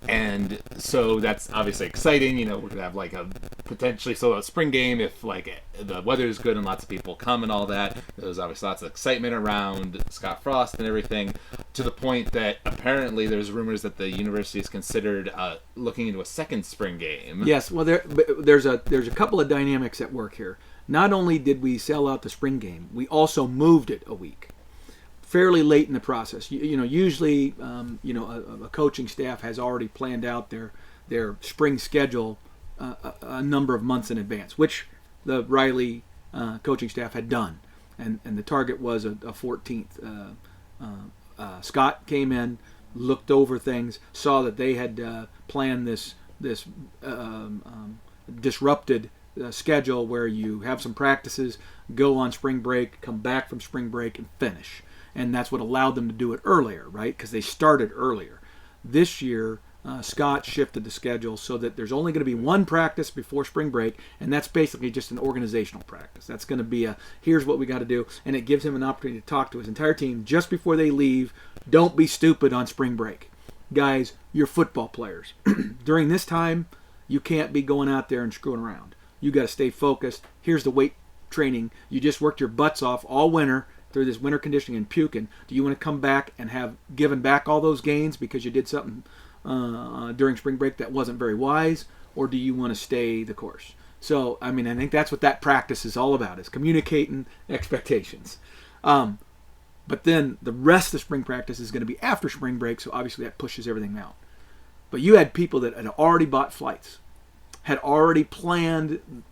And so that's obviously exciting. We're going to have like a potentially sold out spring game if like the weather is good and lots of people come and all that. There's obviously lots of excitement around Scott Frost and everything, to the point that apparently there's rumors that the university is considered looking into a second spring game. Yes, well there's a couple of dynamics at work here. Not only did we sell out the spring game, we also moved it a week, fairly late in the process. Usually, a coaching staff has already planned out their spring schedule a number of months in advance, which the Riley coaching staff had done, and the target was a 14th. Scott came in, looked over things, saw that they had planned this disrupted schedule where you have some practices, go on spring break, come back from spring break, and finish. And that's what allowed them to do it earlier, right? Because they started earlier. This year, Scott shifted the schedule so that there's only going to be one practice before spring break, and that's basically just an organizational practice. That's going to be here's what we got to do, and it gives him an opportunity to talk to his entire team just before they leave. Don't be stupid on spring break. Guys, you're football players. During this time, you can't be going out there and screwing around. You got to stay focused. Here's the weight training. You just worked your butts off all winter through this winter conditioning and puking. Do you want to come back and have given back all those gains because you did something during spring break that wasn't very wise, or do you want to stay the course? So, I think that's what that practice is all about, is communicating expectations. But then the rest of spring practice is going to be after spring break, so obviously that pushes everything out. But you had people that had already bought flights, had already planned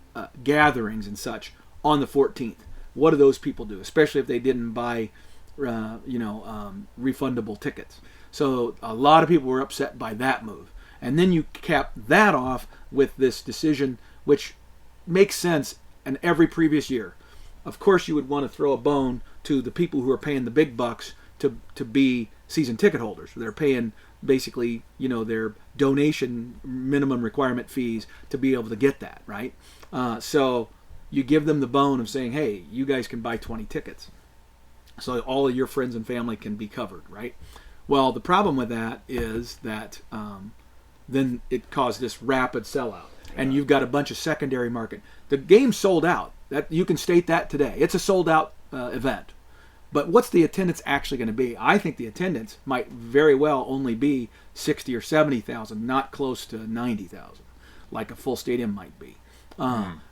gatherings and such on the 14th. What do those people do, especially if they didn't buy, refundable tickets? So a lot of people were upset by that move. And then you cap that off with this decision, which makes sense in every previous year. Of course, you would want to throw a bone to the people who are paying the big bucks to be season ticket holders. They're paying basically, their donation minimum requirement fees to be able to get that, right? So you give them the bone of saying, hey, you guys can buy 20 tickets. So all of your friends and family can be covered, right? Well, the problem with that is that then it caused this rapid sellout. And you've got a bunch of secondary market. The game sold out. That you can state that today. It's a sold out event. But what's the attendance actually going to be? I think the attendance might very well only be 60 or 70,000, not close to 90,000, like a full stadium might be.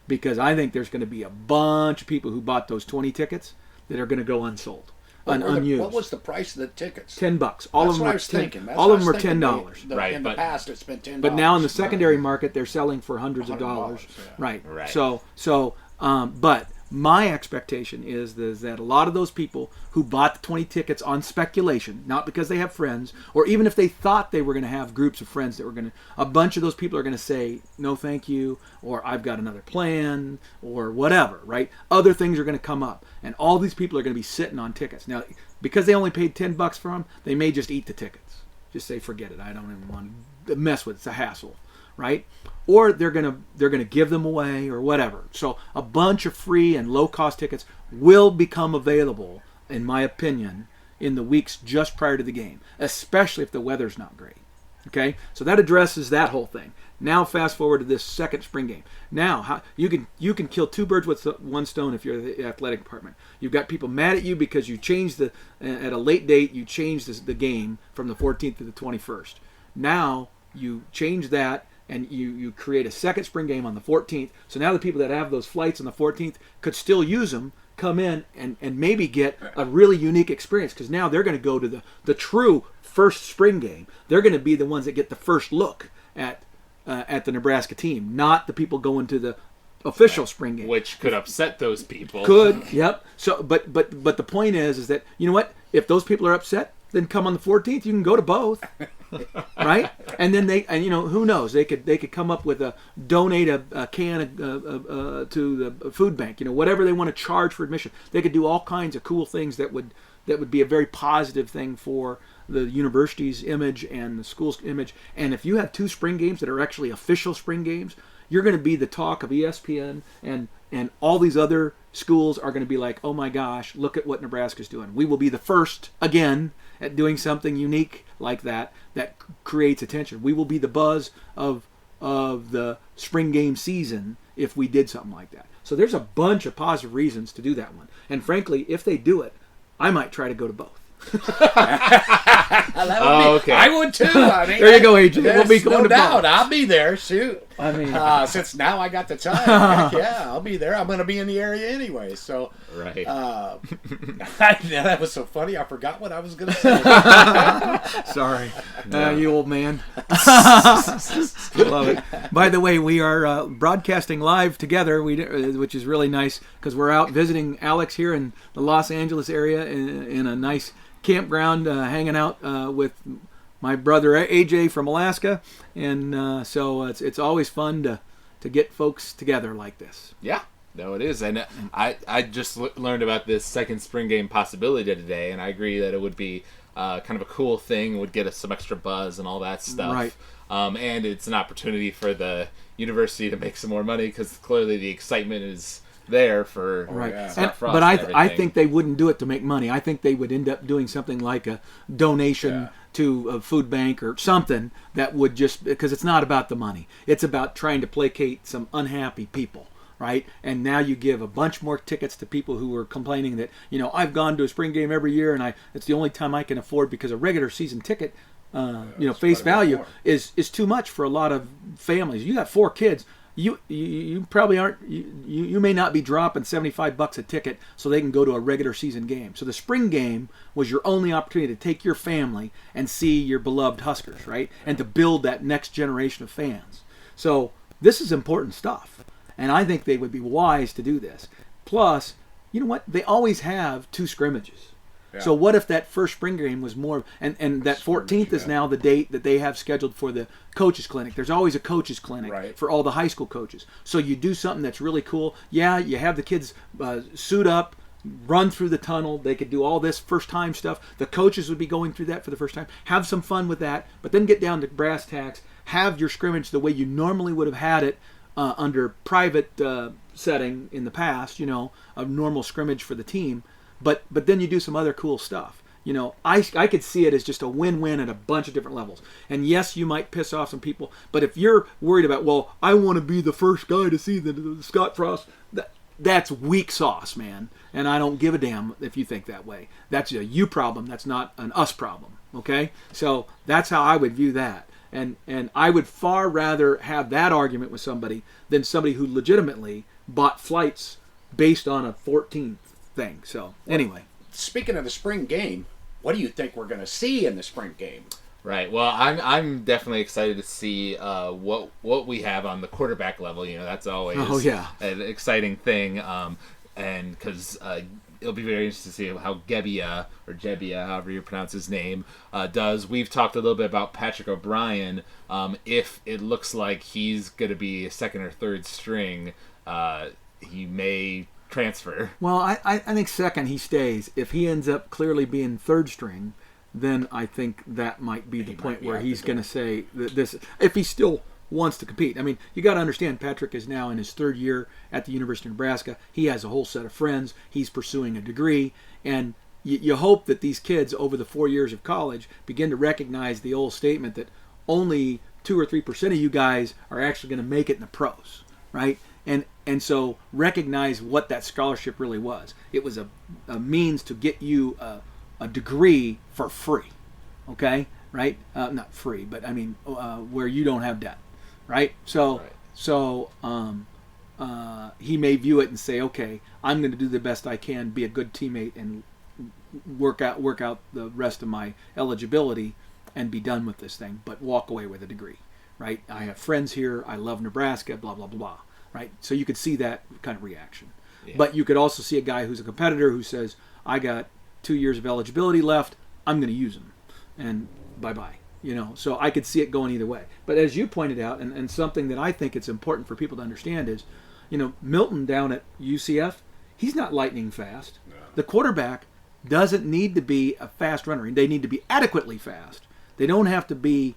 Because I think there's going to be a bunch of people who bought those 20 tickets that are going to go unsold, unused. What was the price of the tickets? $10. All of them were $10. All of them were $10. Right. In the past, it's been $10. But now in the secondary market, they're selling for hundreds of dollars. Yeah. Right. So, but my expectation is that a lot of those people who bought the 20 tickets on speculation, not because they have friends, or even if they thought they were going to have groups of friends that were going to, a bunch of those people are going to say, no thank you, or I've got another plan, or whatever, right? Other things are going to come up, and all these people are going to be sitting on tickets. Now, because they only paid $10 for them, they may just eat the tickets. Just say, forget it, I don't even want to mess with it, it's a hassle. Right? Or they're gonna give them away or whatever. So a bunch of free and low cost tickets will become available, in my opinion, in the weeks just prior to the game, especially if the weather's not great. Okay? So that addresses that whole thing. Now fast forward to this second spring game. Now you can kill two birds with one stone if you're the athletic department. You've got people mad at you because you changed at a late date you changed the game from the 14th to the 21st. Now you change that. and you create a second spring game on the 14th. So now the people that have those flights on the 14th could still use them, come in and maybe get a really unique experience, because now they're going to go to the true first spring game. They're going to be the ones that get the first look at the Nebraska team, not the people going to the official spring game, which could upset those people. Could, yep. So, but the point is that, you know what? If those people are upset, then come on the 14th. You can go to both, right? And then who knows? They could come up with donate a can to the food bank. Whatever they want to charge for admission. They could do all kinds of cool things that would be a very positive thing for the university's image and the school's image. And if you have 2 spring games that are actually official spring games, you're going to be the talk of ESPN, and all these other schools are going to be like, oh my gosh, look at what Nebraska's doing. We will be the first again at doing something unique like that creates attention. We will be the buzz of the spring game season if we did something like that. So there's a bunch of positive reasons to do that one. And frankly, if they do it, I might try to go to both. Okay. I would too. I mean, there you go, AJ. We'll be going no to doubt. both. I'll be there. Shoot. I mean, since now I got the time, heck yeah, I'll be there. I'm going to be in the area anyway. So, right. That was so funny. I forgot what I was going to say. Sorry, you old man. Love it. By the way, we are broadcasting live together, which is really nice because we're out visiting Alex here in the Los Angeles area in a nice campground, hanging out with my brother AJ from Alaska, and so it's always fun to get folks together like this. Yeah, no, it is, and I just learned about this second spring game possibility today, and I agree that it would be kind of a cool thing. It would get us some extra buzz and all that stuff, right? And it's an opportunity for the university to make some more money because clearly the excitement is there for Scott Frost. But I think they wouldn't do it to make money. I think they would end up doing something like a donation to a food bank or something that would just, because it's not about the money. It's about trying to placate some unhappy people, right? And now you give a bunch more tickets to people who are complaining that, I've gone to a spring game every year and it's the only time I can afford, because a regular season ticket, face value is too much for a lot of families. You got 4 kids. You probably aren't, you may not be dropping $75 a ticket so they can go to a regular season game. So the spring game was your only opportunity to take your family and see your beloved Huskers, right? And to build that next generation of fans. So this is important stuff. And I think they would be wise to do this. Plus, you know what? They always have 2 scrimmages. Yeah. So what if that first spring game was more, and that 14th is now the date that they have scheduled for the coaches clinic. There's always a coaches clinic for all the high school coaches. So you do something that's really cool. Yeah, you have the kids suit up, run through the tunnel. They could do all this first time stuff. The coaches would be going through that for the first time. Have some fun with that, but then get down to brass tacks. Have your scrimmage the way you normally would have had it under private setting in the past, a normal scrimmage for the team. But then you do some other cool stuff. I could see it as just a win-win at a bunch of different levels. And yes, you might piss off some people, but if you're worried about, well, I want to be the first guy to see the Scott Frost, that's weak sauce, man. And I don't give a damn if you think that way. That's a you problem. That's not an us problem. Okay? So that's how I would view that. And I would far rather have that argument with somebody than somebody who legitimately bought flights based on a 14th thing. So anyway, speaking of the spring game, what do you think we're going to see in the spring game? Right. Well, I'm definitely excited to see what we have on the quarterback level. That's always an exciting thing, and because it'll be very interesting to see how Gebbia, or Jebbia, however you pronounce his name, does. We've talked a little bit about Patrick O'Brien. If it looks like he's going to be a second or third string, he may transfer. Well, I think second he stays. If he ends up clearly being third string, then I think that might be the point where he's going to say that this, if he still wants to compete. I mean, you got to understand, Patrick is now in his 3rd year at the University of Nebraska. He has a whole set of friends. He's pursuing a degree, and you hope that these kids over the 4 years of college begin to recognize the old statement that only 2 or 3% of you guys are actually going to make it in the pros, right? And so recognize what that scholarship really was. It was a means to get you a degree for free, okay? Right? Not free, but I mean where you don't have debt. right? So he may view it and say, okay, I'm going to do the best I can, be a good teammate, and work out the rest of my eligibility, and be done with this thing, but walk away with a degree, right? I have friends here. I love Nebraska. Blah blah blah blah. Right? So you could see that kind of reaction, but you could also see a guy who's a competitor who says, I got 2 years of eligibility left. I'm going to use them, and bye bye. So I could see it going either way. But as you pointed out, and something that I think it's important for people to understand is, Milton down at UCF, he's not lightning fast. No. The quarterback doesn't need to be a fast runner. They need to be adequately fast. They don't have to be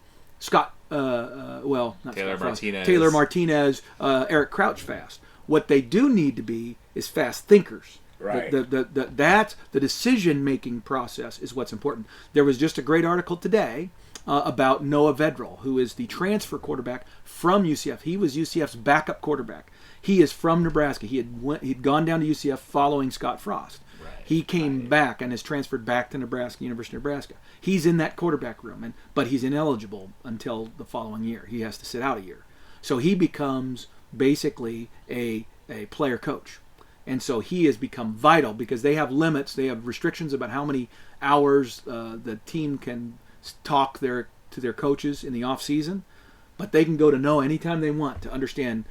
not Taylor Martinez. Taylor Martinez, Eric Crouch fast. What they do need to be is fast thinkers. Right. That's the decision-making process is what's important. There was just a great article today about Noah Vedral, who is the transfer quarterback from UCF. He was UCF's backup quarterback. He is from Nebraska. He'd gone down to UCF following Scott Frost. Right. He came back and is transferred back to Nebraska, University of Nebraska. He's in that quarterback room, but he's ineligible until the following year. He has to sit out a year. So he becomes basically a player coach. And so he has become vital because they have limits. They have restrictions about how many hours the team can talk to their coaches in the off season, but they can go to Noah anytime they want to understand,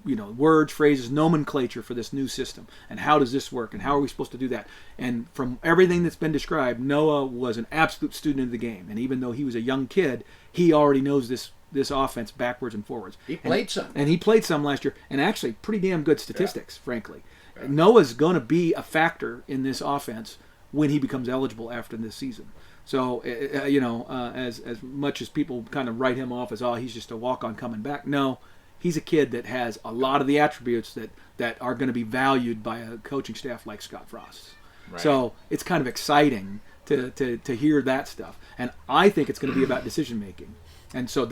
words, phrases, nomenclature for this new system, and how does this work, and how are we supposed to do that. And from everything that's been described, Noah was an absolute student of the game, and even though he was a young kid, he already knows this offense backwards and forwards. He played some. And he played some last year, and actually pretty damn good statistics, frankly. Yeah. Noah's going to be a factor in this offense when he becomes eligible after this season. So, as much as people kind of write him off as, he's just a walk-on coming back, no, he's a kid that has a lot of the attributes that are going to be valued by a coaching staff like Scott Frost's. Right. So it's kind of exciting to hear that stuff. And I think it's going to be about decision-making. And so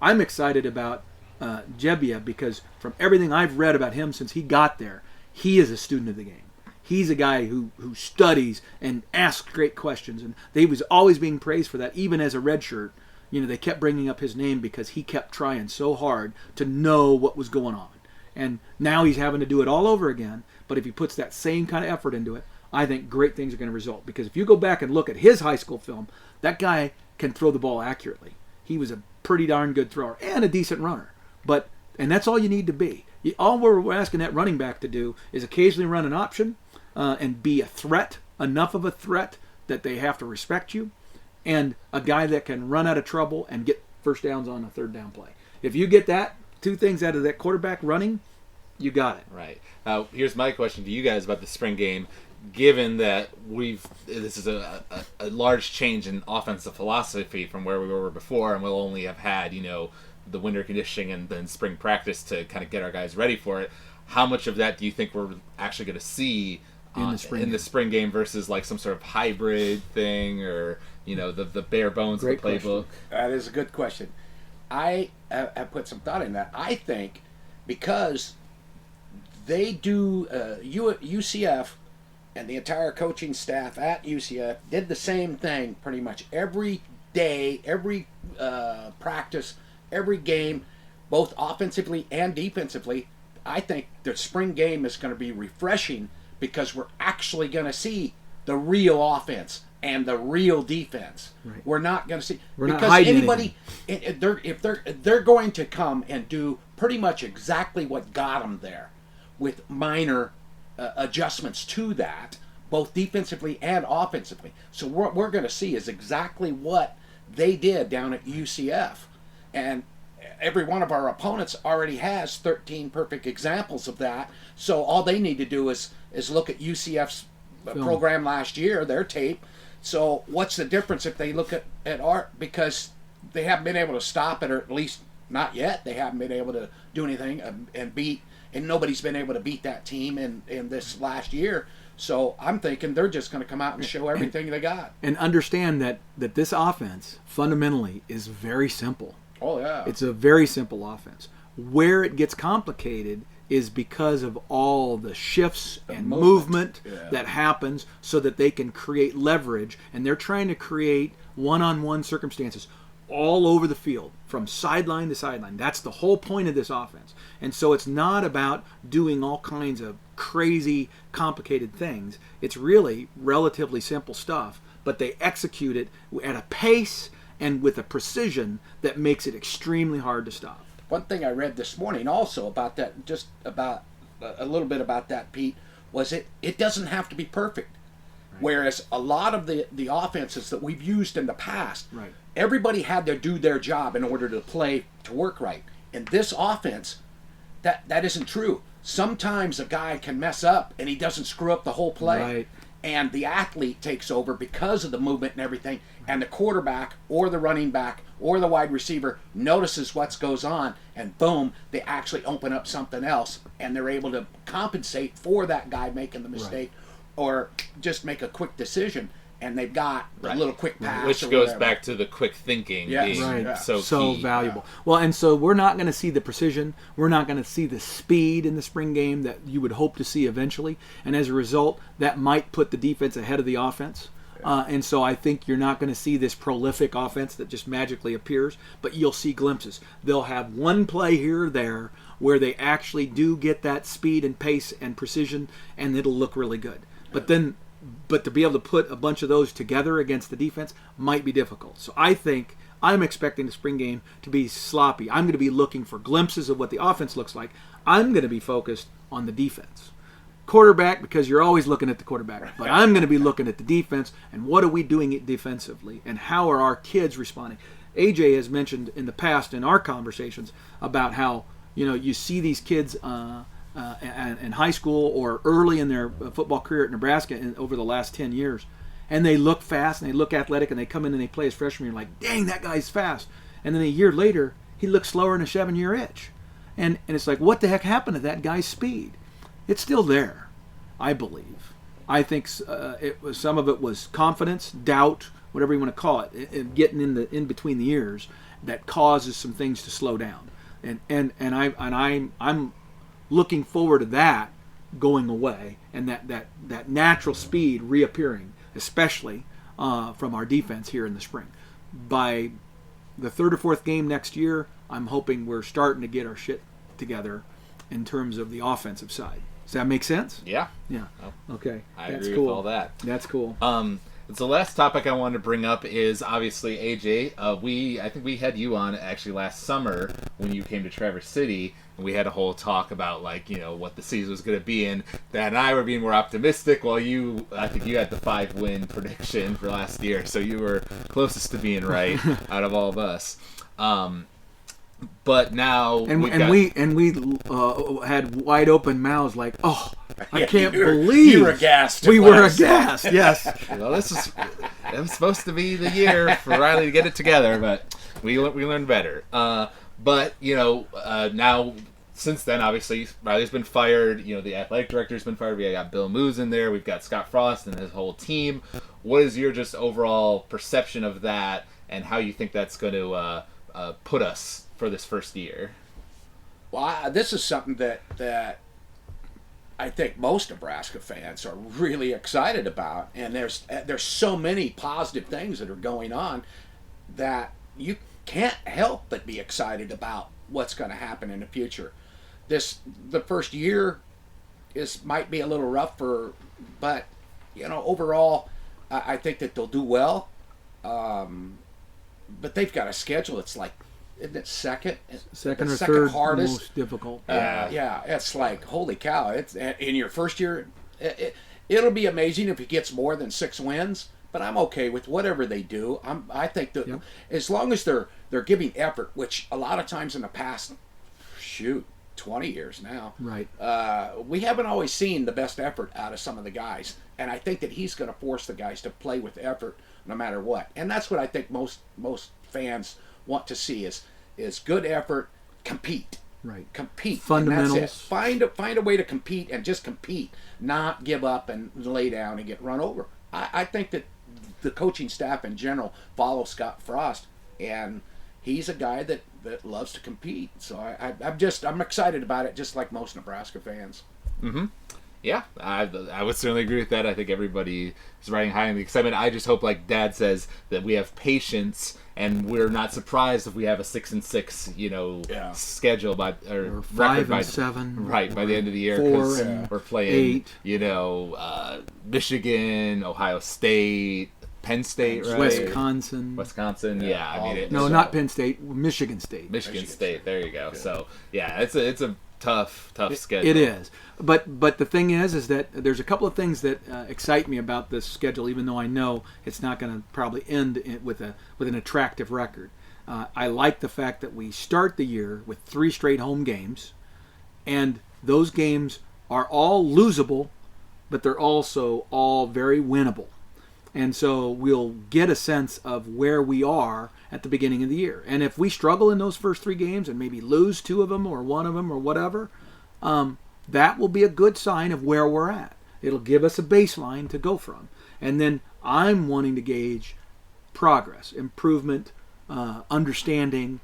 I'm excited about Jebbia because from everything I've read about him since he got there, he is a student of the game. He's a guy who studies and asks great questions, and he was always being praised for that. Even as a redshirt, they kept bringing up his name because he kept trying so hard to know what was going on. And now he's having to do it all over again. But if he puts that same kind of effort into it, I think great things are going to result. Because if you go back and look at his high school film, that guy can throw the ball accurately. He was a pretty darn good thrower and a decent runner. And that's all you need to be. All we're asking that running back to do is occasionally run an option and be a threat, enough of a threat that they have to respect you, and a guy that can run out of trouble and get first downs on a third down play. If you get that, two things out of that quarterback running, you got it. Right. Now, here's my question to you guys about the spring game. Given that this is a large change in offensive philosophy from where we were before, and we'll only have had, the winter conditioning and then spring practice to kind of get our guys ready for it, how much of that do you think we're actually going to see in the spring game versus like some sort of hybrid thing or, the bare bones of the playbook? That is a good question. I have put some thought in that. I think because they do UCF and the entire coaching staff at UCF did the same thing pretty much every day, every practice, every game, both offensively and defensively. I think the spring game is going to be refreshing because we're actually going to see the real offense and the real defense. Right. We're not going to see because anybody, if they're going to come and do pretty much exactly what got them there, with minor adjustments to that, both defensively and offensively. So what we're going to see is exactly what they did down at UCF, and every one of our opponents already has 13 perfect examples of that. So all they need to do is look at UCF's program last year, their tape. So what's the difference if they look at our, because they haven't been able to stop it, or at least not yet. They haven't been able to do anything and nobody's been able to beat that team in this last year. So I'm thinking they're just going to come out and show everything they got. And understand that this offense fundamentally is very simple. Oh, yeah. It's a very simple offense. Where it gets complicated is because of all the shifts and movement that happens so that they can create leverage. And they're trying to create one-on-one circumstances all over the field. from sideline to sideline. That's the whole point of this offense. And so it's not about doing all kinds of crazy, complicated things. It's really relatively simple stuff, but they execute it at a pace and with a precision that makes it extremely hard to stop. One thing I read this morning also about that, just about a little bit about that, Pete, was it doesn't have to be perfect. Right. Whereas a lot of the offenses that we've used in the past, right, everybody had to do their job in order to work right. In this offense, that isn't true. Sometimes a guy can mess up and he doesn't screw up the whole play. Right. And the athlete takes over because of the movement and everything, and the quarterback or the running back or the wide receiver notices what goes on, and boom, they actually open up something else, and they're able to compensate for that guy making the mistake, right, or just make a quick decision, and they've got a little quick pass. Which goes back to the quick thinking being so key. Valuable. Well, and so we're not going to see the precision. We're not going to see the speed in the spring game that you would hope to see eventually. And as a result, that might put the defense ahead of the offense. And so I think you're not going to see this prolific offense that just magically appears, but you'll see glimpses. They'll have one play here or there where they actually do get that speed and pace and precision, and it'll look really good. But to be able to put a bunch of those together against the defense might be difficult. So I think I'm expecting the spring game to be sloppy. I'm going to be looking for glimpses of what the offense looks like. I'm going to be focused on the defense. Quarterback, because you're always looking at the quarterback. But I'm going to be looking at the defense and what are we doing defensively and how are our kids responding. AJ has mentioned in the past in our conversations about how, you see these kids in high school or early in their football career at Nebraska over the last 10 years, and they look fast and they look athletic and they come in and they play as freshmen. You're like, dang, that guy's fast. And then a year later, he looks slower than a 7-year itch. And it's like, what the heck happened to that guy's speed? It's still there, I believe. I think some of it was confidence, doubt, whatever you want to call it, getting in between the ears that causes some things to slow down. And I'm looking forward to that going away and that natural speed reappearing, especially from our defense here in the spring. By the third or fourth game next year, I'm hoping we're starting to get our shit together in terms of the offensive side. Does that make sense? Yeah. Yeah. Oh, okay. I That's agree cool. with all that. That's cool. The last topic I wanted to bring up is obviously AJ. I think we had you on actually last summer when you came to Traverse City, and we had a whole talk about what the season was going to be. And Dad and I were being more optimistic, while I think you had the 5-win prediction for last year, so you were closest to being right out of all of us. But now we had wide open mouths like, oh, I can't believe you were aghast. We were aghast. Yes. Well, it was supposed to be the year for Riley to get it together, but we learned better. But now since then, obviously Riley's been fired. The athletic director's been fired. We got Bill Moos in there. We've got Scott Frost and his whole team. What is your just overall perception of that, and how you think that's going to put us for this first year? Well, this is something that I think most Nebraska fans are really excited about, and there's so many positive things that are going on that you can't help but be excited about what's going to happen in the future. The first year might be a little rough but overall I think that they'll do well. But they've got a schedule. It's like, isn't it second or third hardest, most difficult? Yeah, it's like, holy cow! It's in your first year. It'll be amazing if he gets more than 6 wins. But I'm okay with whatever they do. I think that as long as they're giving effort, which a lot of times in the past, 20 years now, right? We haven't always seen the best effort out of some of the guys, and I think that he's going to force the guys to play with effort no matter what. And that's what I think most fans want to see is good effort, compete. Right. Compete. Fundamentals. And that's it. Find a way to compete and just compete, not give up and lay down and get run over. I think that the coaching staff in general follows Scott Frost, and he's a guy that loves to compete. So I'm excited about it, just like most Nebraska fans. Mm-hmm. Yeah, I would certainly agree with that. I think everybody is riding high on the excitement. I just hope, like Dad says, that we have patience and we're not surprised if we have a 6-6, schedule or 5-7, right by the end of the year, 4 we're playing, 8, Michigan, Ohio State, Penn State, right? Wisconsin. Yeah. I mean, not Penn State, Michigan State. Michigan State. There you go. So yeah, it's a tough schedule. It is, but the thing is that there's a couple of things that excite me about this schedule, even though I know it's not going to probably end with an attractive record. I like the fact that we start the year with 3 straight home games, and those games are all losable, but they're also all very winnable. And so we'll get a sense of where we are at the beginning of the year. And if we struggle in those first 3 games and maybe lose 2 of them or 1 of them or whatever, that will be a good sign of where we're at. It'll give us a baseline to go from. And then I'm wanting to gauge progress, improvement, understanding,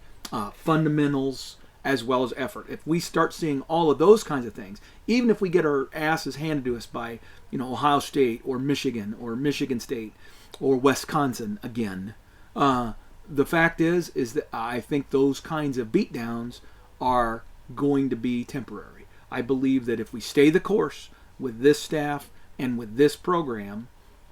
fundamentals, as well as effort. If we start seeing all of those kinds of things, even if we get our asses handed to us by Ohio State or Michigan State or Wisconsin again, the fact is that I think those kinds of beatdowns are going to be temporary. I believe that if we stay the course with this staff and with this program,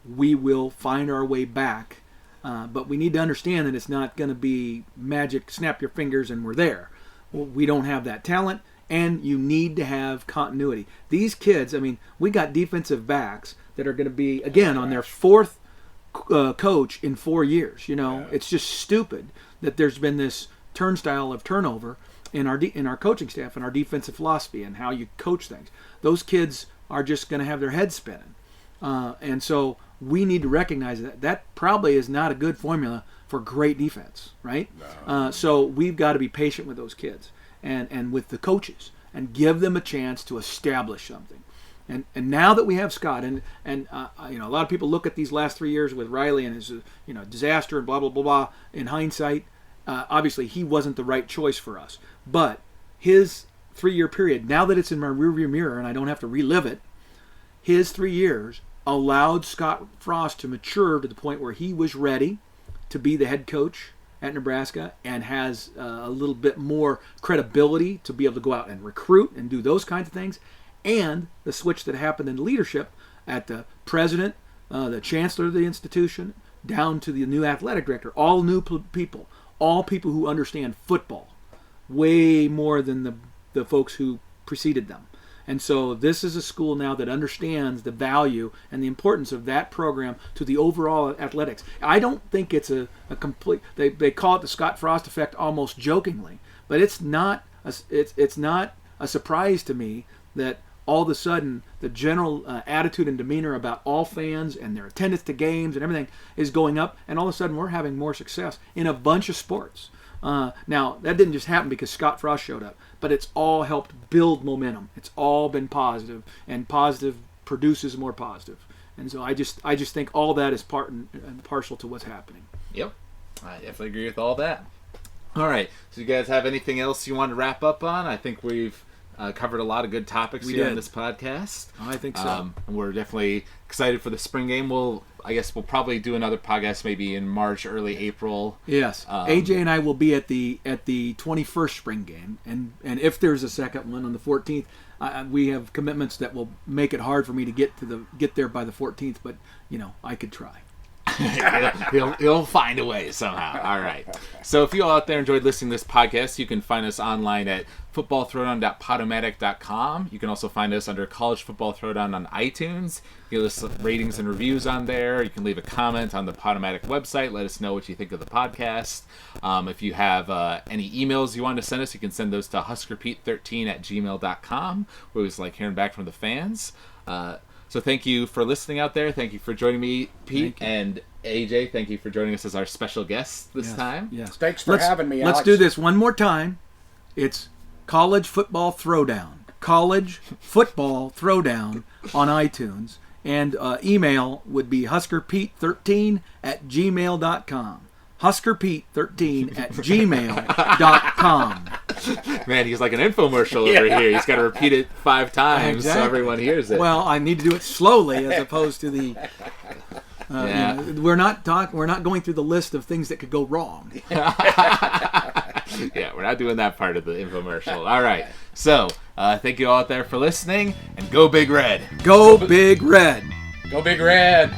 we will find our way back. But we need to understand that it's not going to be magic, snap your fingers and we're there. We don't have that talent, and you need to have continuity. These kids, we got defensive backs that are going to be, again, on their 4th coach in 4 years. It's just stupid that there's been this turnstile of turnover in our coaching staff and our defensive philosophy and how you coach things. Those kids are just going to have their heads spinning. And so we need to recognize that probably is not a good formula for great defense, right? No. So we've got to be patient with those kids and with the coaches and give them a chance to establish something. And now that we have Scott, and a lot of people look at these last 3 years with Riley and his disaster and blah blah blah blah. In hindsight, obviously he wasn't the right choice for us. But his 3-year period, now that it's in my rearview mirror and I don't have to relive it, his 3 years allowed Scott Frost to mature to the point where he was ready to be the head coach at Nebraska and has a little bit more credibility to be able to go out and recruit and do those kinds of things. And the switch that happened in leadership at the president, the chancellor of the institution, down to the new athletic director, all new people, all people who understand football way more than the folks who preceded them. And so this is a school now that understands the value and the importance of that program to the overall athletics. I don't think it's a complete. They call it the Scott Frost effect almost jokingly, but it's not a surprise to me that all of a sudden the general attitude and demeanor about all fans and their attendance to games and everything is going up, and all of a sudden we're having more success in a bunch of sports. Now, that didn't just happen because Scott Frost showed up, but it's all helped build momentum. It's all been positive, and positive produces more positive. And so I just think all that is part and parcel to what's happening. Yep. I definitely agree with all that. All right. So you guys have anything else you want to wrap up on? I think we've covered a lot of good topics on this podcast. I think so. We're definitely excited for the spring game. I guess we'll probably do another podcast maybe in March, early April. Yes. AJ and I will be at the 21st spring game, and if there's a second one on the 14th, we have commitments that will make it hard for me to get there by the 14th, but I could try. He'll find a way somehow. All right. So if you all out there enjoyed listening to this podcast, you can find us online at footballthrowdown.podomatic.com. You can also find us under College Football Throwdown on iTunes. You list ratings and reviews on there. You can leave a comment on the Podomatic website. Let us know what you think of the podcast. If you have any emails you want to send us, you can send those to huskerpete13@gmail.com. We always like hearing back from the fans. So thank you for listening out there. Thank you for joining me, Pete, and AJ. Thank you for joining us as our special guest this time. Yes. Thanks for having me, Alex. Let's do this one more time. It's College Football Throwdown. College Football Throwdown on iTunes. And email would be huskerpete13@gmail.com. huskerpete13@gmail.com. Man, he's like an infomercial over here. He's got to repeat it 5 times so everyone hears it. Well, I need to do it slowly as opposed to the. Yeah. We're not going through the list of things that could go wrong. Yeah, we're not doing that part of the infomercial. All right. So, thank you all out there for listening, and go Big Red. Go Big Red. Go Big Red.